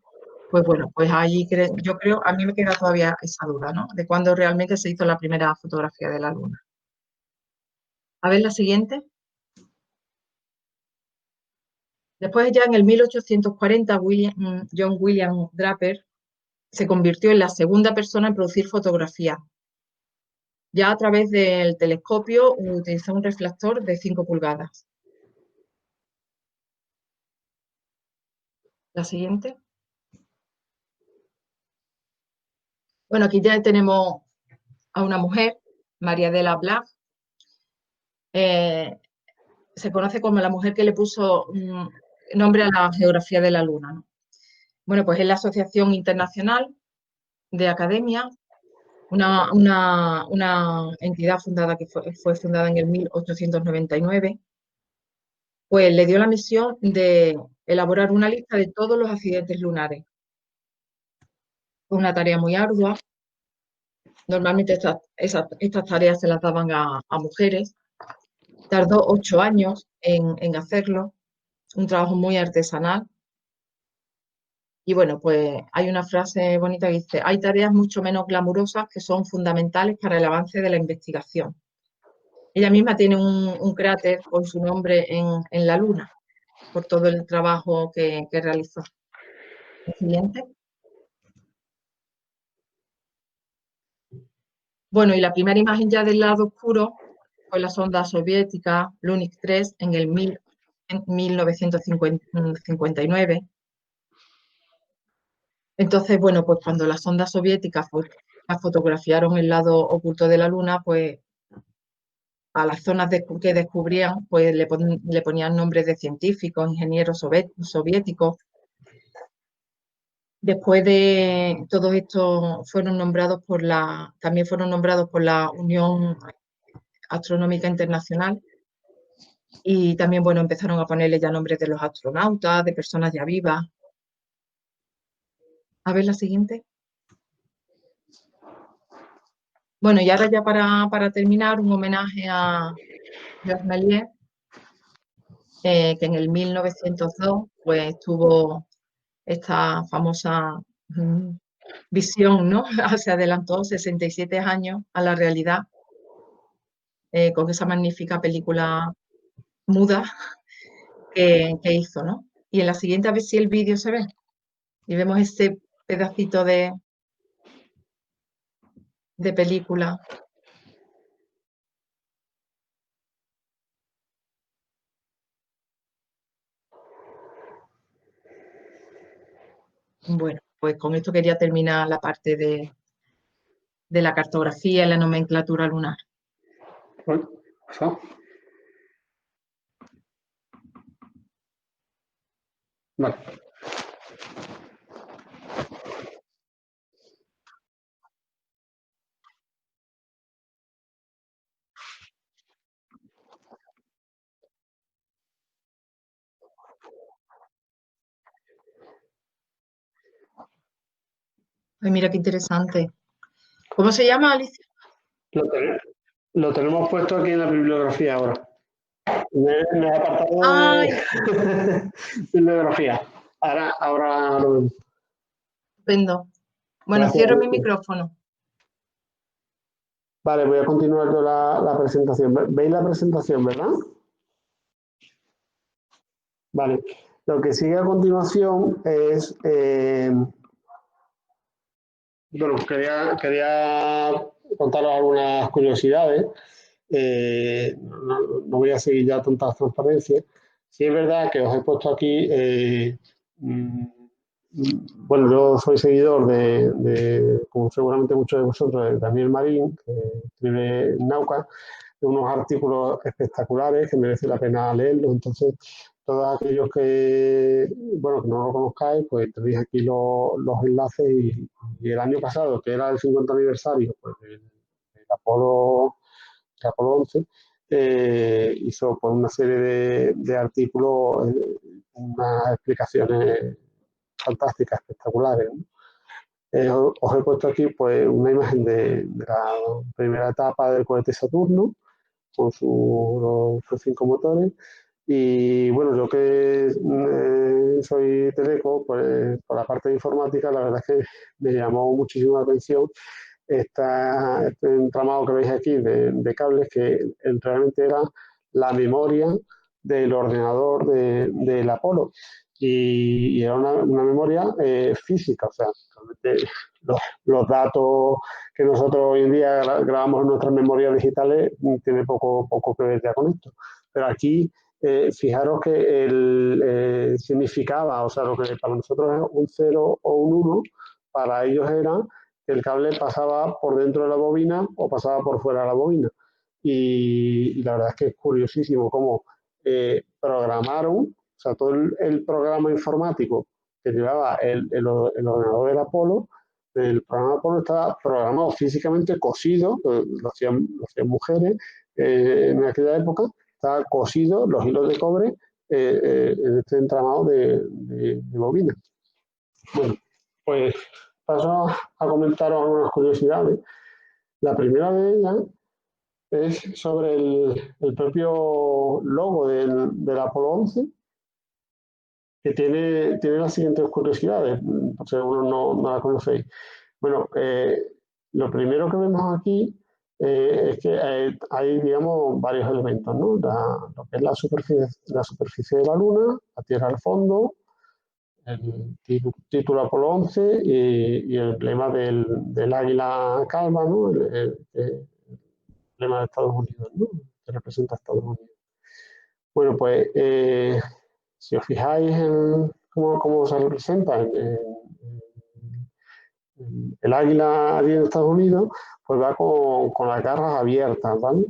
pues bueno, pues ahí yo creo, a mí me queda todavía esa duda, ¿no? De cuándo realmente se hizo la primera fotografía de la Luna. A ver la siguiente. Después ya en el 1840, John William Draper se convirtió en la segunda persona en producir fotografías. Ya a través del telescopio utilizó un reflector de 5 pulgadas. La siguiente. Bueno, aquí ya tenemos a una mujer, María de la Blas. Se conoce como la mujer que le puso nombre a la geografía de la Luna, ¿no? Bueno, pues es la Asociación Internacional de Academia, una entidad fundada que fue fundada en el 1899, pues le dio la misión de elaborar una lista de todos los accidentes lunares. Fue una tarea muy ardua. Normalmente estas tareas se las daban a mujeres. Tardó 8 años en hacerlo, un trabajo muy artesanal. Y bueno, pues hay una frase bonita que dice, hay tareas mucho menos glamurosas que son fundamentales para el avance de la investigación. Ella misma tiene un cráter con su nombre en la Luna, por todo el trabajo que realizó. El siguiente. Bueno, y la primera imagen ya del lado oscuro fue la sonda soviética Lunik 3 en 1959. Entonces, bueno, pues cuando las sondas soviéticas fotografiaron el lado oculto de la Luna, pues a las zonas que descubrían, pues le ponían nombres de científicos, ingenieros soviéticos. Después de todo esto también fueron nombrados por la Unión Astronómica Internacional y también, bueno, empezaron a ponerle ya nombres de los astronautas, de personas ya vivas. A ver la siguiente. Bueno, y ahora ya para terminar, un homenaje a Georges Méliès, que en el 1902 pues tuvo esta famosa visión, ¿no? Se adelantó 67 años a la realidad con esa magnífica película muda que hizo, ¿no? Y en la siguiente a ver si el vídeo se ve y vemos ese pedacito de película. Bueno, pues con esto quería terminar la parte de la cartografía y la nomenclatura lunar. Bueno, pasado. Vale. Ay, mira qué interesante. ¿Cómo se llama, Alicia? Lo, ten- lo tenemos puesto aquí en la bibliografía ahora. En el apartado de Ay, bibliografía. Ahora lo vemos. estupendo. Bueno, Gracias, cierro mi Alicia. micrófono. Vale, voy a continuar yo la presentación. ¿Veis la presentación, verdad? Vale. Lo que sigue a continuación es, bueno, quería contaros algunas curiosidades. No voy a seguir ya tantas transparencias. Sí es verdad que os he puesto aquí, mm, bueno, yo soy seguidor como seguramente muchos de vosotros, de Daniel Marín, que escribe en Nauca, unos artículos espectaculares que merece la pena leerlos. Entonces, todos aquellos bueno, que no lo conozcáis, pues tenéis aquí los enlaces y el año pasado, que era el 50 aniversario, pues del Apolo 11, hizo pues, una serie de artículos, unas explicaciones fantásticas, espectaculares, ¿no? Os he puesto aquí pues, una imagen de la primera etapa del cohete Saturno, con sus 5 motores. Y bueno, yo que soy teleco, pues por la parte de informática, la verdad es que me llamó muchísimo la atención este entramado que veis aquí cables que realmente era la memoria del ordenador del Apolo. Y era una memoria física, o sea, realmente los datos que nosotros hoy en día grabamos en nuestras memorias digitales tiene poco que ver ya con esto. Pero aquí, fijaros que significaba, o sea, lo que para nosotros es un 0 o un 1, para ellos era que el cable pasaba por dentro de la bobina o pasaba por fuera de la bobina. Y la verdad es que es curiosísimo cómo programaron, o sea, todo el programa informático que llevaba el ordenador del Apolo, el programa Apolo estaba programado físicamente, cosido, lo hacían mujeres en aquella época, estaba cosido los hilos de cobre en este entramado de bobina. Bueno, pues paso a comentaros algunas curiosidades. La primera de ellas es sobre el propio logo del Apolo 11, que tiene las siguientes curiosidades, por si algunos no la conocéis. Bueno, lo primero que vemos aquí es que hay, digamos, varios elementos, ¿no? Lo que es la superficie de la Luna, la Tierra al fondo, el título Apolo 11 y el emblema del águila calva, ¿no? El emblema de Estados Unidos, ¿no? Que representa a Estados Unidos. Bueno, pues si os fijáis en cómo se representa el águila allí en Estados Unidos, pues va con las garras abiertas, ¿vale?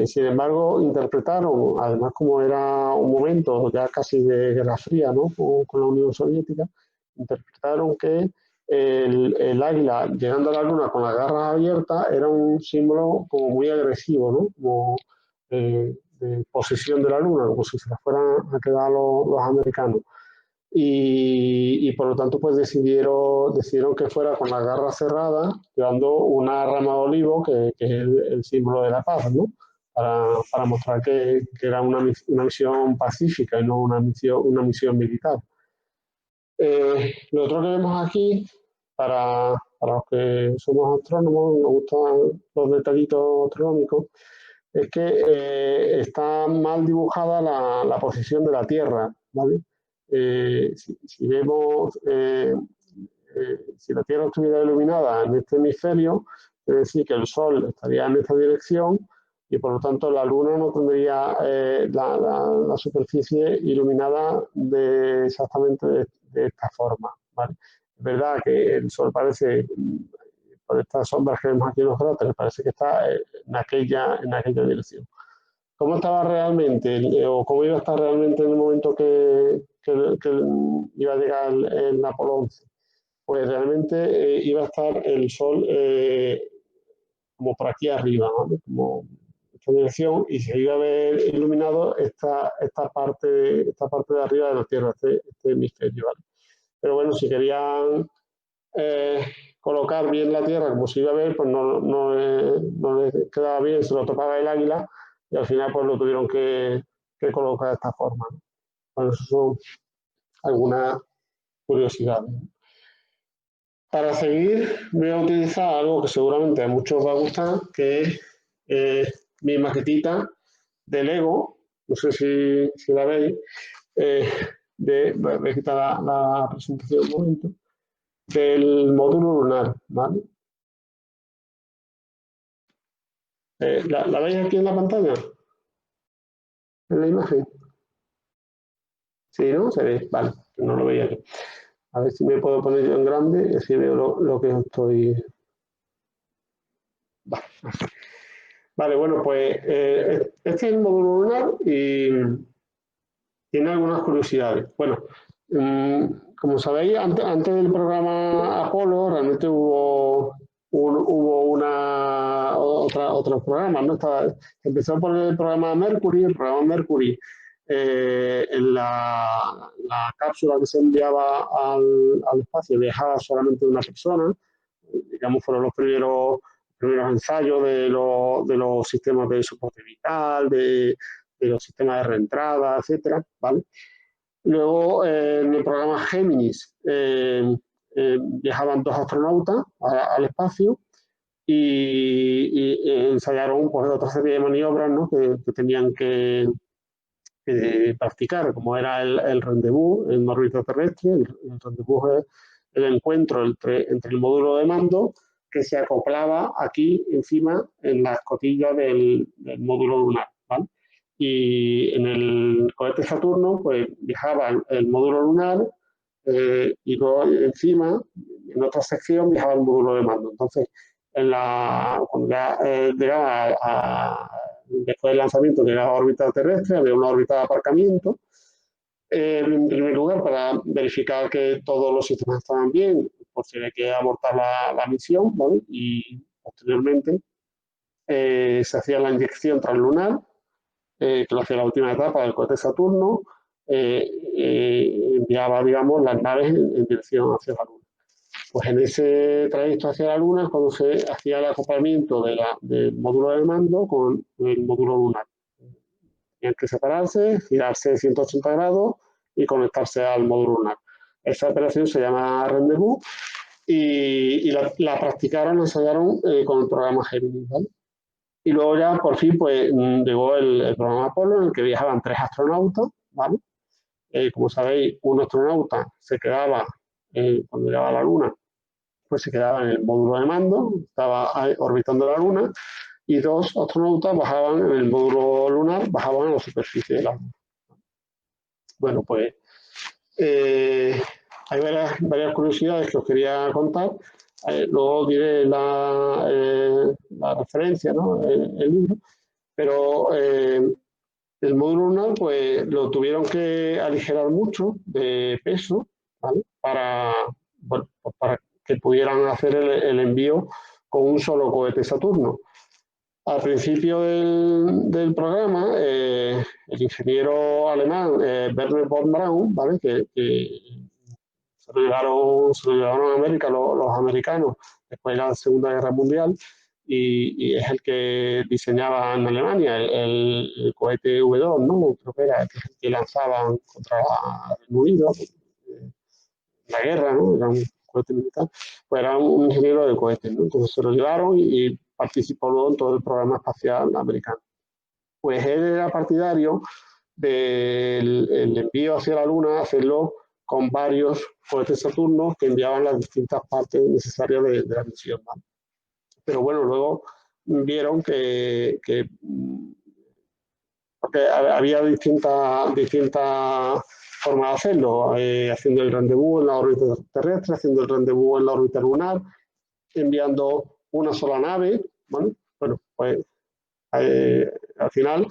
Sin embargo, interpretaron, además como era un momento ya casi de Guerra Fría, ¿no? Con la Unión Soviética, interpretaron que el águila llegando a la luna con las garras abiertas era un símbolo como muy agresivo, ¿no? Como de posesión de la luna, como si se la fueran a quedar los americanos. Y por lo tanto pues decidieron que fuera con las garras cerradas, llevando una rama de olivo, que es el símbolo de la paz, ¿no? Para mostrar que era una misión pacífica y no una misión militar. Lo otro que vemos aquí, para los que somos astrónomos, nos gustan los detallitos astronómicos, es que está mal dibujada la posición de la Tierra, ¿vale? Si vemos, si la Tierra estuviera iluminada en este hemisferio, es decir, que el Sol estaría en esta dirección y por lo tanto la Luna no tendría la superficie iluminada exactamente de esta forma, ¿vale? Es verdad que el Sol parece, por estas sombras que vemos aquí en los cráteres, parece que está en aquella dirección. ¿Cómo estaba realmente o cómo iba a estar realmente en el momento que iba a llegar el Apolo 11? Pues realmente iba a estar el Sol como por aquí arriba, ¿vale? Como esta dirección, y se iba a ver iluminado esta parte de arriba de la Tierra, este hemisferio, ¿vale? Pero bueno, si querían colocar bien la Tierra como se iba a ver, pues no le quedaba bien, se lo topaba el águila y al final pues lo tuvieron que colocar de esta forma, ¿no? Bueno, eso son algunas curiosidades. Para seguir voy a utilizar algo que seguramente a muchos os va a gustar, que es mi maquetita de Lego, no sé si la veis, voy a quitar la presentación un momento, del módulo lunar, ¿vale? ¿La veis aquí en la pantalla? ¿En la imagen? Sí, ¿no? Se ve, vale, no lo veía yo. A ver si me puedo poner yo en grande y así veo lo que os estoy... Vale, vale, bueno, pues este es el módulo lunar y tiene algunas curiosidades. Bueno, como sabéis, antes del programa Apolo realmente hubo otros programas, ¿no? Empezó por el programa Mercury. El programa Mercury, en la cápsula que se enviaba al espacio viajaba solamente una persona. Digamos, fueron los primeros ensayos de los sistemas de soporte vital, de los sistemas de reentrada, etcétera, ¿vale? Luego, en el programa Géminis, viajaban 2 astronautas al espacio y ensayaron pues, otra serie de maniobras, ¿no? que tenían que practicar, como era el rendezvous en órbita terrestre. El rendezvous es el encuentro entre el módulo de mando que se acoplaba aquí encima en la escotilla del módulo lunar, ¿vale? Y en el cohete Saturno pues viajaba el módulo lunar y luego encima en otra sección viajaba el módulo de mando. Entonces cuando ya llegaba después del lanzamiento llegaba a órbita terrestre, había una órbita de aparcamiento. En primer lugar, para verificar que todos los sistemas estaban bien, por si hay que abortar la misión, ¿vale? Y posteriormente se hacía la inyección translunar, que lo hacía la última etapa del cohete Saturno, enviaba, digamos, las naves en dirección hacia la Luna. Pues en ese trayecto hacia la Luna es cuando se hacía el acoplamiento del módulo de mando con el módulo lunar. Tenían que separarse, girarse 180 grados y conectarse al módulo lunar. Esta operación se llama rendezvous y la practicaron, la ensayaron con el programa Gemini, ¿vale? Y luego ya por fin pues llegó el programa Apolo en el que viajaban 3 astronautas, ¿vale? Como sabéis, un astronauta se quedaba, cuando llegaba a la Luna, pues se quedaba en el módulo de mando, estaba orbitando la Luna, y 2 astronautas bajaban en el módulo lunar, bajaban a la superficie de la Luna. Bueno, pues hay varias curiosidades que os quería contar. Luego diré la referencia, ¿no? El libro, pero el módulo lunar pues lo tuvieron que aligerar mucho de peso, ¿vale? Bueno, pues para que pudieran hacer el envío con un solo cohete Saturno. Al principio del programa, el ingeniero alemán Werner von Braun, ¿vale? que se lo llevaron a América los americanos después de la Segunda Guerra Mundial, y es el que diseñaba en Alemania el cohete V2, ¿no? Creo que era el que lanzaban contra el Reino Unido, la guerra, ¿no? Era un cohete militar, pues era un ingeniero de cohetes, ¿no? Entonces se lo llevaron y participó luego en todo el programa espacial americano. Pues él era partidario del envío hacia la Luna, hacerlo con varios cohetes Saturno que enviaban las distintas partes necesarias de la misión, ¿vale? Pero bueno, luego vieron que porque había distintas formas de hacerlo, haciendo el rendezvous en la órbita terrestre, haciendo el rendezvous en la órbita lunar, enviando una sola nave, ¿vale? Bueno, pues al final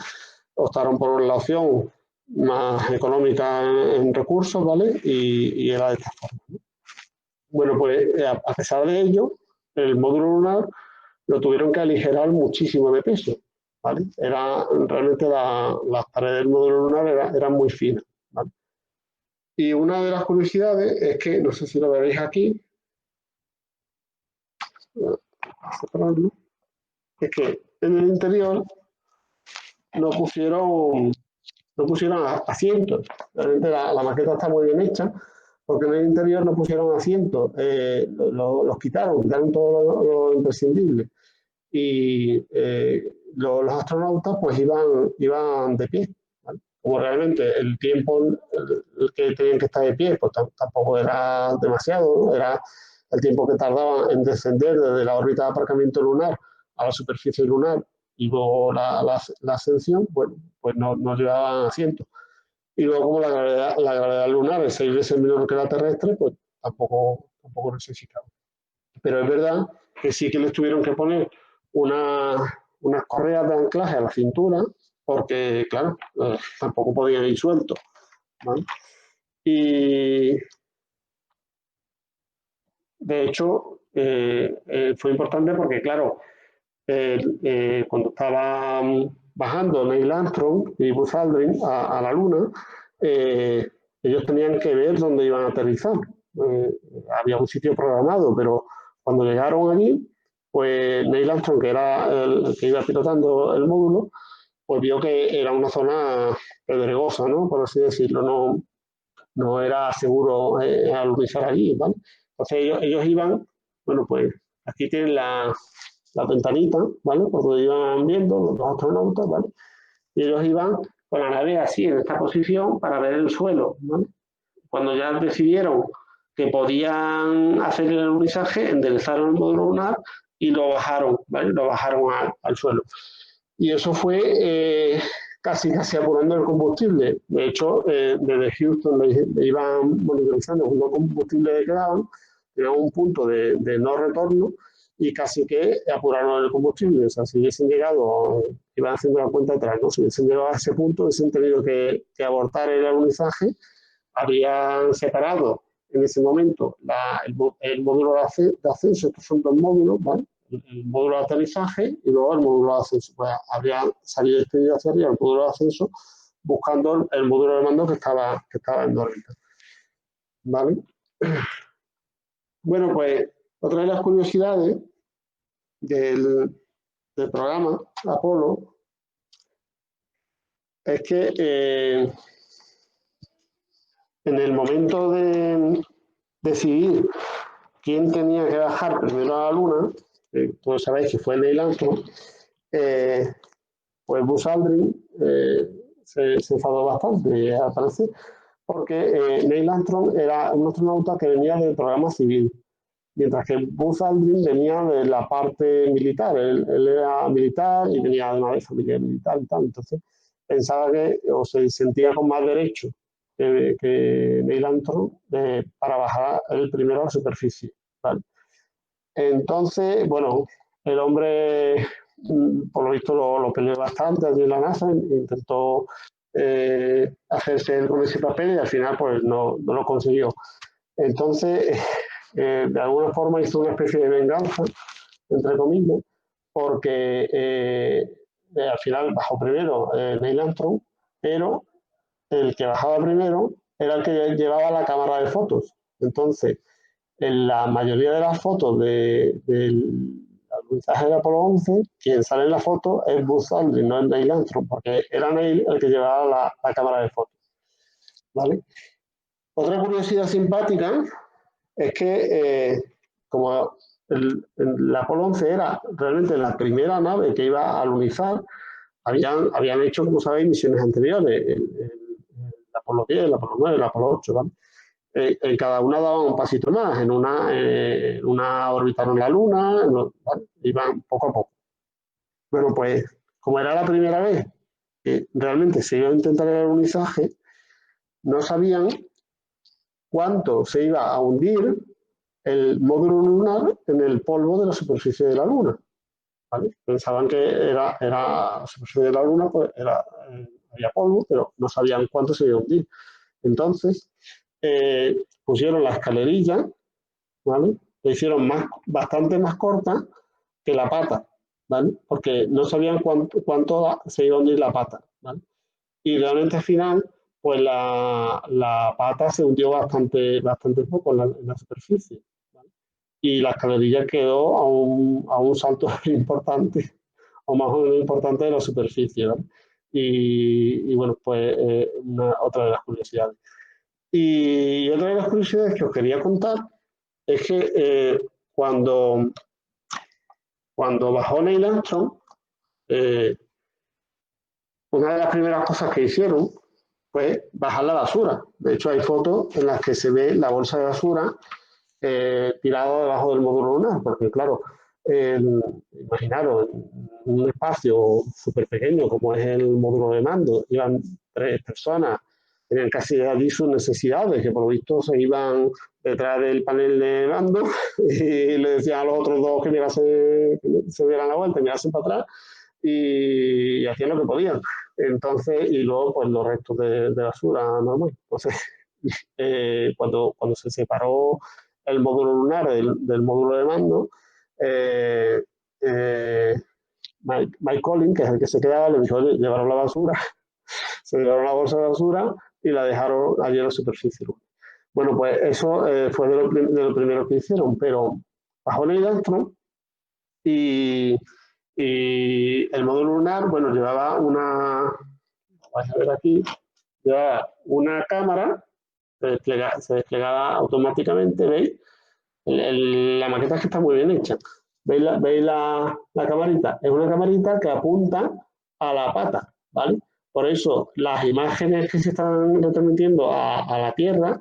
optaron por la opción más económica en recursos, ¿vale? Y era de esta forma, ¿no? Bueno, pues a pesar de ello, el módulo lunar lo tuvieron que aligerar muchísimo de peso, ¿vale? Realmente las paredes del módulo lunar eran muy finas, ¿vale? Y una de las curiosidades es que, no sé si lo veréis aquí, es que en el interior no pusieron asientos. Realmente la maqueta está muy bien hecha, porque en el interior no pusieron asientos, los quitaron todo lo imprescindible. Y los astronautas pues iban de pie, ¿vale? Como realmente el tiempo el que tenían que estar de pie pues tampoco era demasiado, ¿no? Era el tiempo que tardaban en descender desde la órbita de aparcamiento lunar a la superficie lunar y luego la ascensión, bueno, pues no llevaban asiento. Y luego como la gravedad lunar es 6 veces menor que la terrestre, pues tampoco necesitaban. Pero es verdad que sí que les tuvieron que poner unas correas de anclaje a la cintura, porque, claro, tampoco podían ir sueltos, ¿vale? Y de hecho, fue importante porque, claro, cuando estaban bajando Neil Armstrong y Buzz Aldrin a la Luna, eh, ellos tenían que ver dónde iban a aterrizar. Eh, Había un sitio programado, pero cuando llegaron allí, pues Neil Armstrong, que era el que iba pilotando el módulo, pues vio que era una zona pedregosa, ¿no? Por así decirlo, no era seguro alunizar allí, ¿vale? Entonces ellos iban, bueno, pues aquí tienen la ventanita, ¿vale? Por donde iban viendo los astronautas, ¿vale? Y ellos iban con la nave así, en esta posición, para ver el suelo, ¿vale? Cuando ya decidieron que podían hacer el alunizaje, enderezaron el módulo lunar y lo bajaron, ¿vale? Lo bajaron al suelo. Y eso fue casi apurando el combustible. De hecho, desde Houston le iban monitorizando un combustible que quedaban, era un punto de no retorno y casi que apuraron el combustible. O sea, si hubiesen llegado, iban haciendo la cuenta atrás, ¿no? Si hubiesen llegado a ese punto, hubiesen tenido que abortar el alunizaje, habrían separado en ese momento el módulo de ascenso, estos son 2 módulos, ¿vale? El módulo de aterrizaje y luego el módulo de ascenso. Pues habría salido despedido hacia arriba el módulo de ascenso buscando el módulo de mando que estaba en órbita, ¿vale? Bueno, pues otra de las curiosidades del programa Apolo es que en el momento de decidir quién tenía que bajar primero a la Luna, todos sabéis que fue Neil Armstrong, pues Buzz Aldrin se enfadó bastante, al parecer, porque Neil Armstrong era un astronauta que venía del programa civil, mientras que Buzz Aldrin venía de la parte militar. Él era militar y venía de una familia militar y tal. Entonces pensaba que, o se sentía con más derecho que Neil Armstrong para bajar el primero a la superficie. ¿Vale? Entonces, bueno, el hombre, por lo visto, lo peleó bastante allí en la NASA, intentó hacerse con ese papel y al final pues no lo consiguió. Entonces, de alguna forma hizo una especie de venganza, entre comillas, porque al final bajó primero Neil Armstrong, pero el que bajaba primero era el que llevaba la cámara de fotos. Entonces, en la mayoría de las fotos del alunizaje del Apolo 11, quien sale en la foto es Buzz Aldrin, no es Neil Armstrong, porque era Neil el que llevaba la cámara de fotos. ¿Vale? Otra curiosidad simpática es que como el Apolo 11 era realmente la primera nave que iba a alunizar, habían hecho, como sabéis, misiones anteriores, el Apolo 10, el Apolo 9, el Apolo 8, ¿vale? En cada una daban un pasito más, en una orbitaron la Luna, ¿vale? Iban poco a poco. Bueno, pues como era la primera vez que realmente se iba a intentar el alunizaje, no sabían cuánto se iba a hundir el módulo lunar en el polvo de la superficie de la Luna. ¿Vale? Pensaban que era la superficie de la Luna, pues había polvo, pero no sabían cuánto se iba a hundir. Entonces, pusieron la escalerilla, ¿vale? La hicieron bastante más corta que la pata, ¿vale? Porque no sabían cuánto se iba a hundir la pata, ¿vale? Y realmente al final, pues la pata se hundió bastante poco en la superficie, ¿vale? Y la escalerilla quedó a un salto importante, o más o menos importante de la superficie, ¿vale? Y bueno, pues otra de las curiosidades. Y otra de las curiosidades que os quería contar es que cuando bajó Neil Armstrong, eh, una de las primeras cosas que hicieron fue bajar la basura. De hecho, hay fotos en las que se ve la bolsa de basura tirada debajo del módulo lunar, porque claro, imaginaros, un espacio súper pequeño como es el módulo de mando, iban 3 personas, tenían casi allí sus necesidades, que por lo visto se iban detrás del panel de mando y le decían a los otros dos que se dieran la vuelta y mirasen para atrás y hacían lo que podían. Entonces, y luego pues los restos de basura normal. Entonces, cuando se separó el módulo lunar del módulo de mando, eh, eh, Mike Collins, que es el que se quedaba, le dijo, llevaron la basura, se llevaron la bolsa de basura y la dejaron allí en la superficie. Bueno, pues eso fue de lo primero que hicieron, pero bajó Neil Armstrong y el módulo lunar, bueno, llevaba vais a ver aquí, llevaba una cámara, se desplegaba automáticamente, ¿veis? La maqueta es que está muy bien hecha. ¿Veis la camarita? Es una camarita que apunta a la pata, ¿vale? Por eso las imágenes que se están retransmitiendo a la Tierra,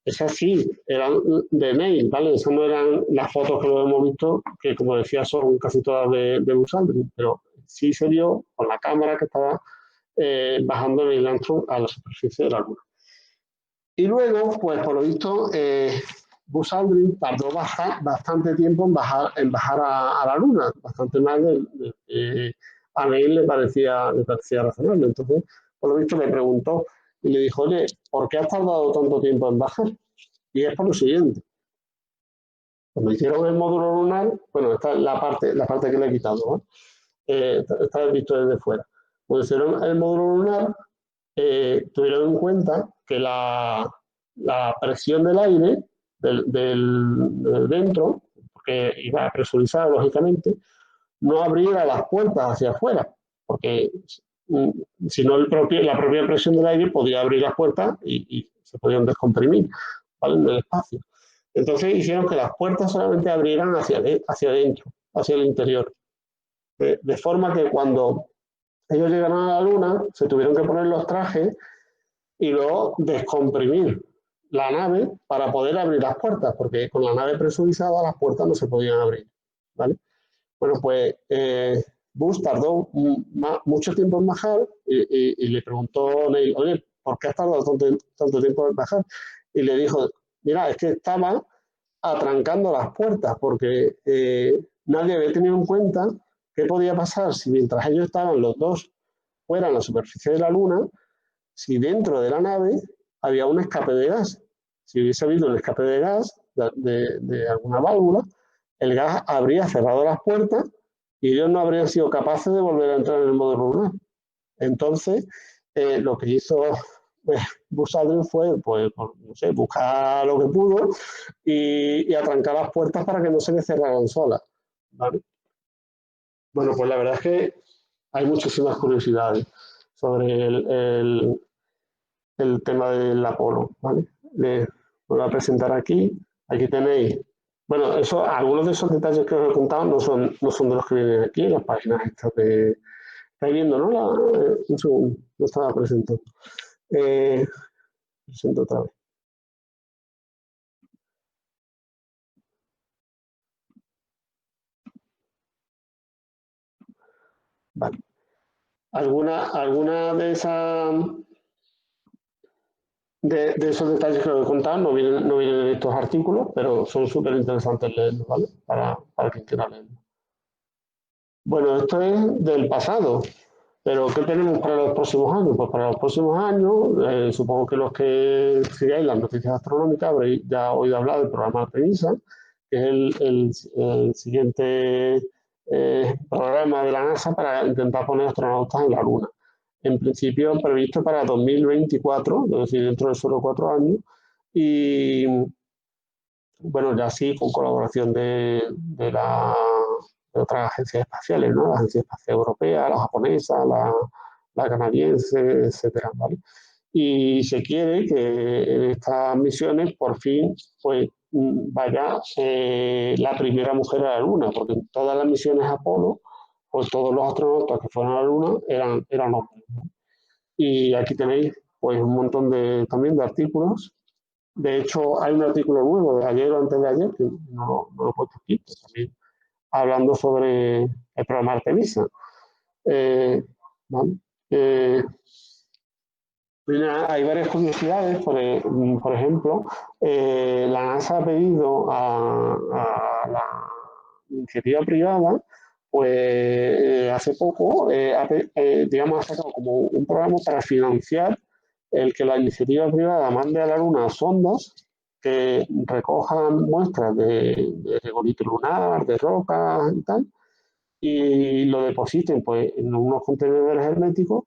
esas sí eran de Neil, ¿vale? Esas no eran las fotos que lo hemos visto, que como decía son casi todas de Buzz Aldrin, pero sí se vio con la cámara que estaba bajando Neil Armstrong a la superficie de la Luna. Y luego, pues por lo visto, Buzz Aldrin tardó bastante tiempo en bajar a la Luna, bastante más de que a Neil le parecía razonable. Entonces, por lo visto, le preguntó y le dijo, oye, ¿por qué has tardado tanto tiempo en bajar? Y es por lo siguiente. Cuando hicieron el módulo lunar, bueno, esta es la parte que le he quitado, ¿no? Está visto desde fuera. Cuando hicieron el módulo lunar, tuvieron en cuenta que la presión del aire dentro, porque iba presurizado lógicamente, no abriera las puertas hacia afuera, porque si no la propia presión del aire podía abrir las puertas y se podían descomprimir, ¿vale? En el espacio. Entonces hicieron que las puertas solamente abrieran hacia adentro, hacia el interior. De forma que cuando ellos llegaron a la Luna, se tuvieron que poner los trajes y luego descomprimir la nave para poder abrir las puertas, porque con la nave presurizada las puertas no se podían abrir. ¿Vale? Bueno, pues Bush tardó mucho tiempo en bajar y le preguntó a Neil, oye, ¿por qué has tardado tanto tiempo en bajar? Y le dijo, mira, es que estaba atrancando las puertas porque nadie había tenido en cuenta qué podía pasar si mientras ellos estaban los dos fuera en la superficie de la Luna, si dentro de la nave había un escape de gas. Si hubiese habido un escape de gas de alguna válvula, el gas habría cerrado las puertas y ellos no habrían sido capaces de volver a entrar en el módulo lunar. Entonces, lo que hizo Buzz Aldrin fue, pues, no sé, buscar lo que pudo y atrancar las puertas para que no se le cerraran solas. ¿Vale? Bueno, pues la verdad es que hay muchísimas curiosidades sobre el tema del Apolo. ¿Vale? Les voy a presentar aquí. Aquí tenéis, bueno, eso, algunos de esos detalles que os he contado no son de los que vienen aquí en las páginas estas de... Estáis viendo, ¿no? Un segundo, no estaba presentando. Presento otra vez. Vale. Alguna de esos detalles que os he contado no vienen en estos artículos, pero son súper interesantes leerlos, ¿vale? Para quien quiera leerlos. Bueno, esto es del pasado, pero ¿qué tenemos para los próximos años? Pues para los próximos años, supongo que los que sigáis las noticias astronómicas habréis ya oído hablar del programa Artemisa, que es el siguiente programa de la NASA para intentar poner astronautas en la Luna. En principio previsto para 2024, es decir, dentro de solo 4 años, y bueno, ya sí con colaboración de otras agencias espaciales, ¿no? La Agencia Espacial Europea, la japonesa, la canadiense, etcétera, ¿vale? Y se quiere que en estas misiones por fin pues vaya la primera mujer a la Luna, porque en todas las misiones Apolo, pues todos los astronautas que fueron a la Luna eran hombres, ¿no? Y aquí tenéis pues un montón también de artículos. De hecho, hay un artículo nuevo de ayer o antes de ayer, que no lo he puesto aquí, pero también hablando sobre el programa Artemisa. ¿Vale? Eh, hay varias curiosidades, por ejemplo, la NASA ha pedido a la iniciativa privada, pues hace poco, digamos, ha sacado como un programa para financiar el que la iniciativa privada mande a la Luna sondas que recojan muestras de regolito lunar, de rocas y tal, y lo depositen pues, en unos contenedores herméticos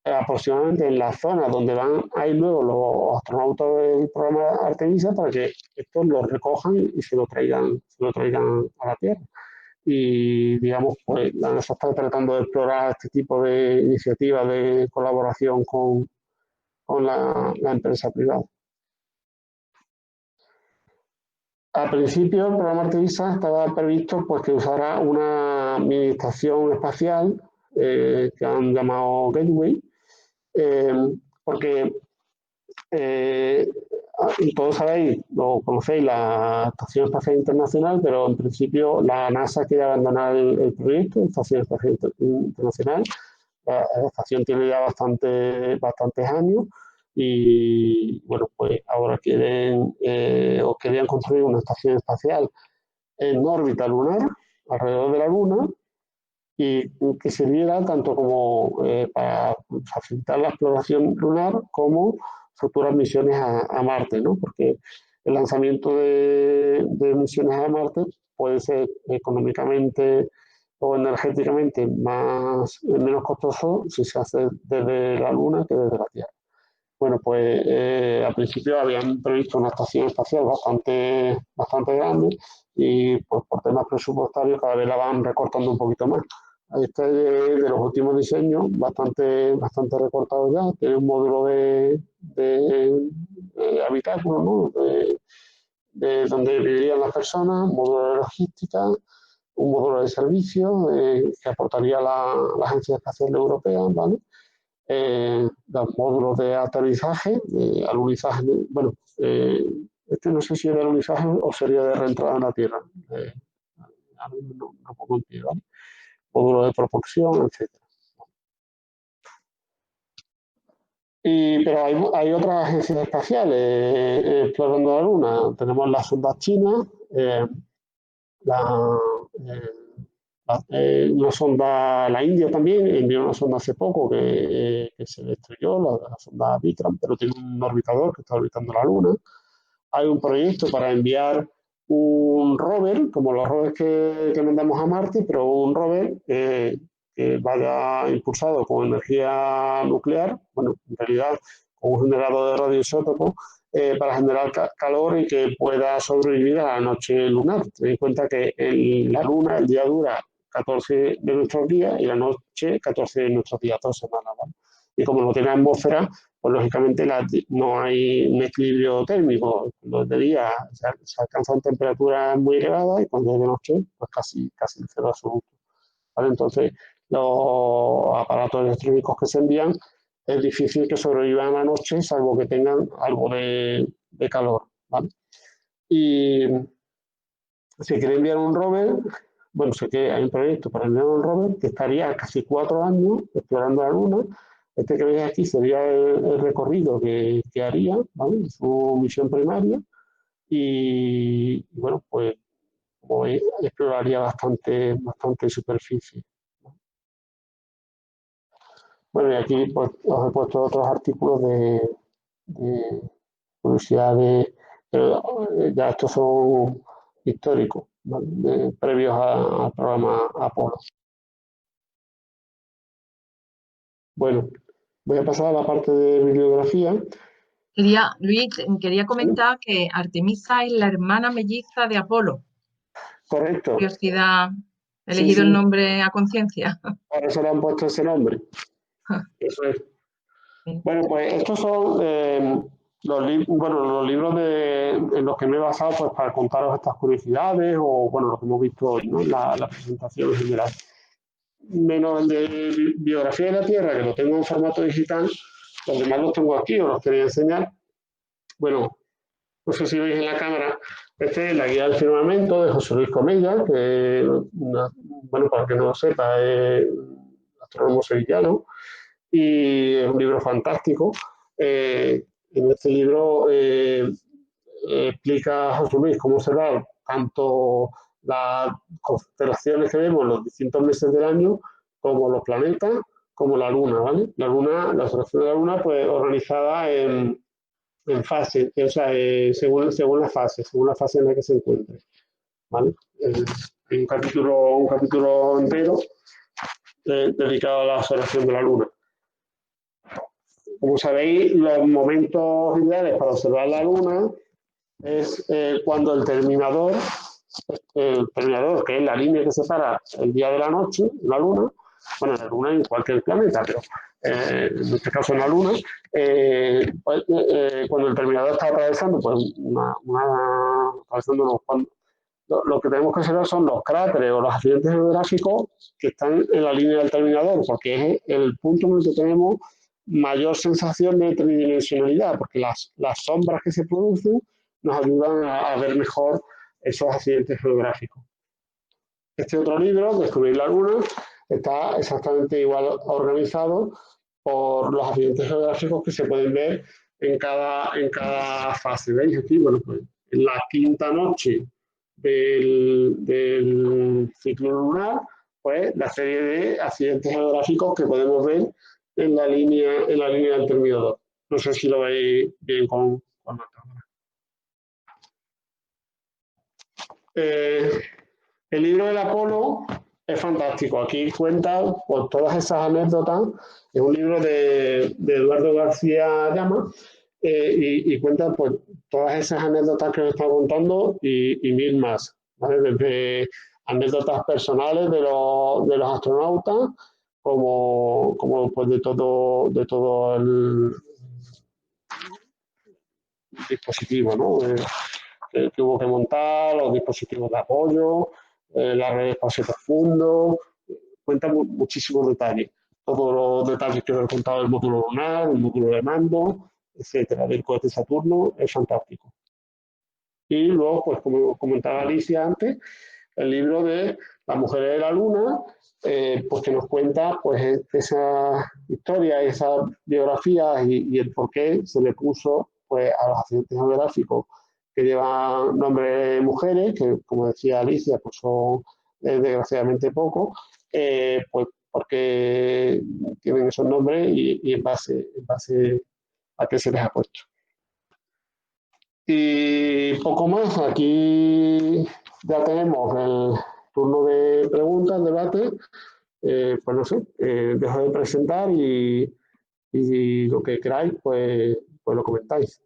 aproximadamente en la zona donde van a ir luego los astronautas del programa Artemisa para que estos lo recojan y se lo traigan a la Tierra. Y digamos, pues la NASA está tratando de explorar este tipo de iniciativas de colaboración con la empresa privada. Al principio, el programa Artemisa estaba previsto pues, que usara una mini estación espacial que han llamado Gateway, eh, porque todos sabéis, lo conocéis, la Estación Espacial Internacional, pero en principio la NASA quiere abandonar el proyecto, la Estación Espacial Internacional. La estación tiene ya bastantes años y, bueno, pues ahora querían construir una estación espacial en órbita lunar, alrededor de la Luna, y que sirviera tanto como para facilitar la exploración lunar como futuras misiones a Marte, ¿no? Porque el lanzamiento de misiones a Marte puede ser económicamente o energéticamente menos costoso si se hace desde la Luna que desde la Tierra. Bueno, pues al principio habían previsto una estación espacial bastante grande y pues por temas presupuestarios cada vez la van recortando un poquito más. Este de los últimos diseños, bastante recortado ya, tiene un módulo de habitáculo, ¿no? de donde vivirían las personas, un módulo de logística, un módulo de servicio que aportaría la Agencia Espacial Europea, ¿vale? Los módulos de aterrizaje, de alunizaje, bueno, este no sé si es de alunizaje o sería de reentrada en la Tierra. No pongo en pie, ¿vale? Módulo de propulsión, etc. Pero hay otras agencias espaciales explorando la Luna. Tenemos las sondas chinas, la, una sonda, la India también envió una sonda hace poco que se destruyó, la sonda Vikram, pero tiene un orbitador que está orbitando la Luna. Hay un proyecto para enviar un rover, como los rovers que mandamos a Marte, pero un rover que vaya impulsado con energía nuclear, bueno, en realidad con un generador de radioisótopos, para generar calor y que pueda sobrevivir a la noche lunar. Ten en cuenta que la luna, el día dura 14 de nuestros días y la noche 14 de nuestros días, 2 semanas, ¿vale? Y como no tiene atmósfera, pues lógicamente no hay un equilibrio térmico. Cuando es de día se alcanzan temperaturas muy elevadas y cuando es de noche, pues casi el cero absoluto, ¿vale? Entonces, los aparatos electrónicos que se envían es difícil que sobrevivan la noche, salvo que tengan algo de calor, ¿vale? Y se quiere enviar un rover, bueno, sé que hay un proyecto para enviar un rover que estaría casi 4 años explorando la Luna. Este que veis aquí sería el recorrido que haría, ¿vale? Su misión primaria. Bueno, pues como veis, exploraría bastante superficie. Bueno, y aquí pues, os he puesto otros artículos de curiosidades, pero ya estos son históricos, ¿vale? Previos al programa Apolo. Bueno, voy a pasar a la parte de bibliografía. Luis, quería comentar que Artemisa es la hermana melliza de Apolo. Correcto. Curiosidad, he Sí, elegido el sí, nombre a conciencia. por eso le han puesto ese nombre. Eso es. Bueno, pues estos son los libros en los que me he basado pues, para contaros estas curiosidades o bueno, lo que hemos visto hoy, ¿no? La presentación en general. Menos el de biografía de la Tierra, que lo tengo en formato digital, los demás los tengo aquí, os los quería enseñar. Bueno, no sé si veis en la cámara, este es la guía del firmamento de José Luis Comella, que, bueno, para que no lo sepa, es astrónomo sevillano, y es un libro fantástico. En este libro explica José Luis cómo se da tanto las constelaciones que vemos en los distintos meses del año, como los planetas, como la Luna, ¿vale? La Luna, la observación de la Luna, pues organizada en fases, o sea, según la fase en la que se encuentre, ¿vale? Hay un capítulo entero dedicado a la observación de la Luna. Como sabéis, los momentos ideales para observar la Luna es cuando el terminador, que es la línea que separa el día de la noche, la Luna, bueno, la Luna en cualquier planeta, pero en este caso en la Luna, cuando el terminador está atravesando, pues lo que tenemos que observar son los cráteres o los accidentes geográficos que están en la línea del terminador, porque es el punto en el que tenemos mayor sensación de tridimensionalidad, porque las sombras que se producen nos ayudan a ver mejor esos accidentes geográficos. Este otro libro, Descubrir la Luna, está exactamente igual organizado por los accidentes geográficos que se pueden ver en cada fase. ¿Veis aquí? Bueno, pues en la quinta noche del ciclo lunar, pues la serie de accidentes geográficos que podemos ver en la línea del terminador. No sé si lo veis bien con la cámara. El libro del Apolo es fantástico. Aquí cuenta pues, todas esas anécdotas. Es un libro de Eduardo García Llama y cuenta pues, todas esas anécdotas que os estaba contando y mil más. ¿Vale? Desde anécdotas personales de los astronautas como pues, de todo el dispositivo, ¿no? que hubo que montar, los dispositivos de apoyo, la red de espacio profundo, cuenta muchísimos detalles. Todos los detalles que os he contado del módulo lunar, el módulo de mando, etcétera, del cohete Saturno, es fantástico. Y luego, pues como comentaba Alicia antes, el libro de Las mujeres de la luna, pues que nos cuenta pues esa historia, esas biografías y el por qué se le puso pues a los accidentes geográficos que llevan nombre de mujeres, que como decía Alicia, pues son desgraciadamente pocos, pues porque tienen esos nombres y en base a qué se les ha puesto. Y poco más, aquí ya tenemos el turno de preguntas, debate. Pues no sé, dejo de presentar y lo que queráis, pues lo comentáis.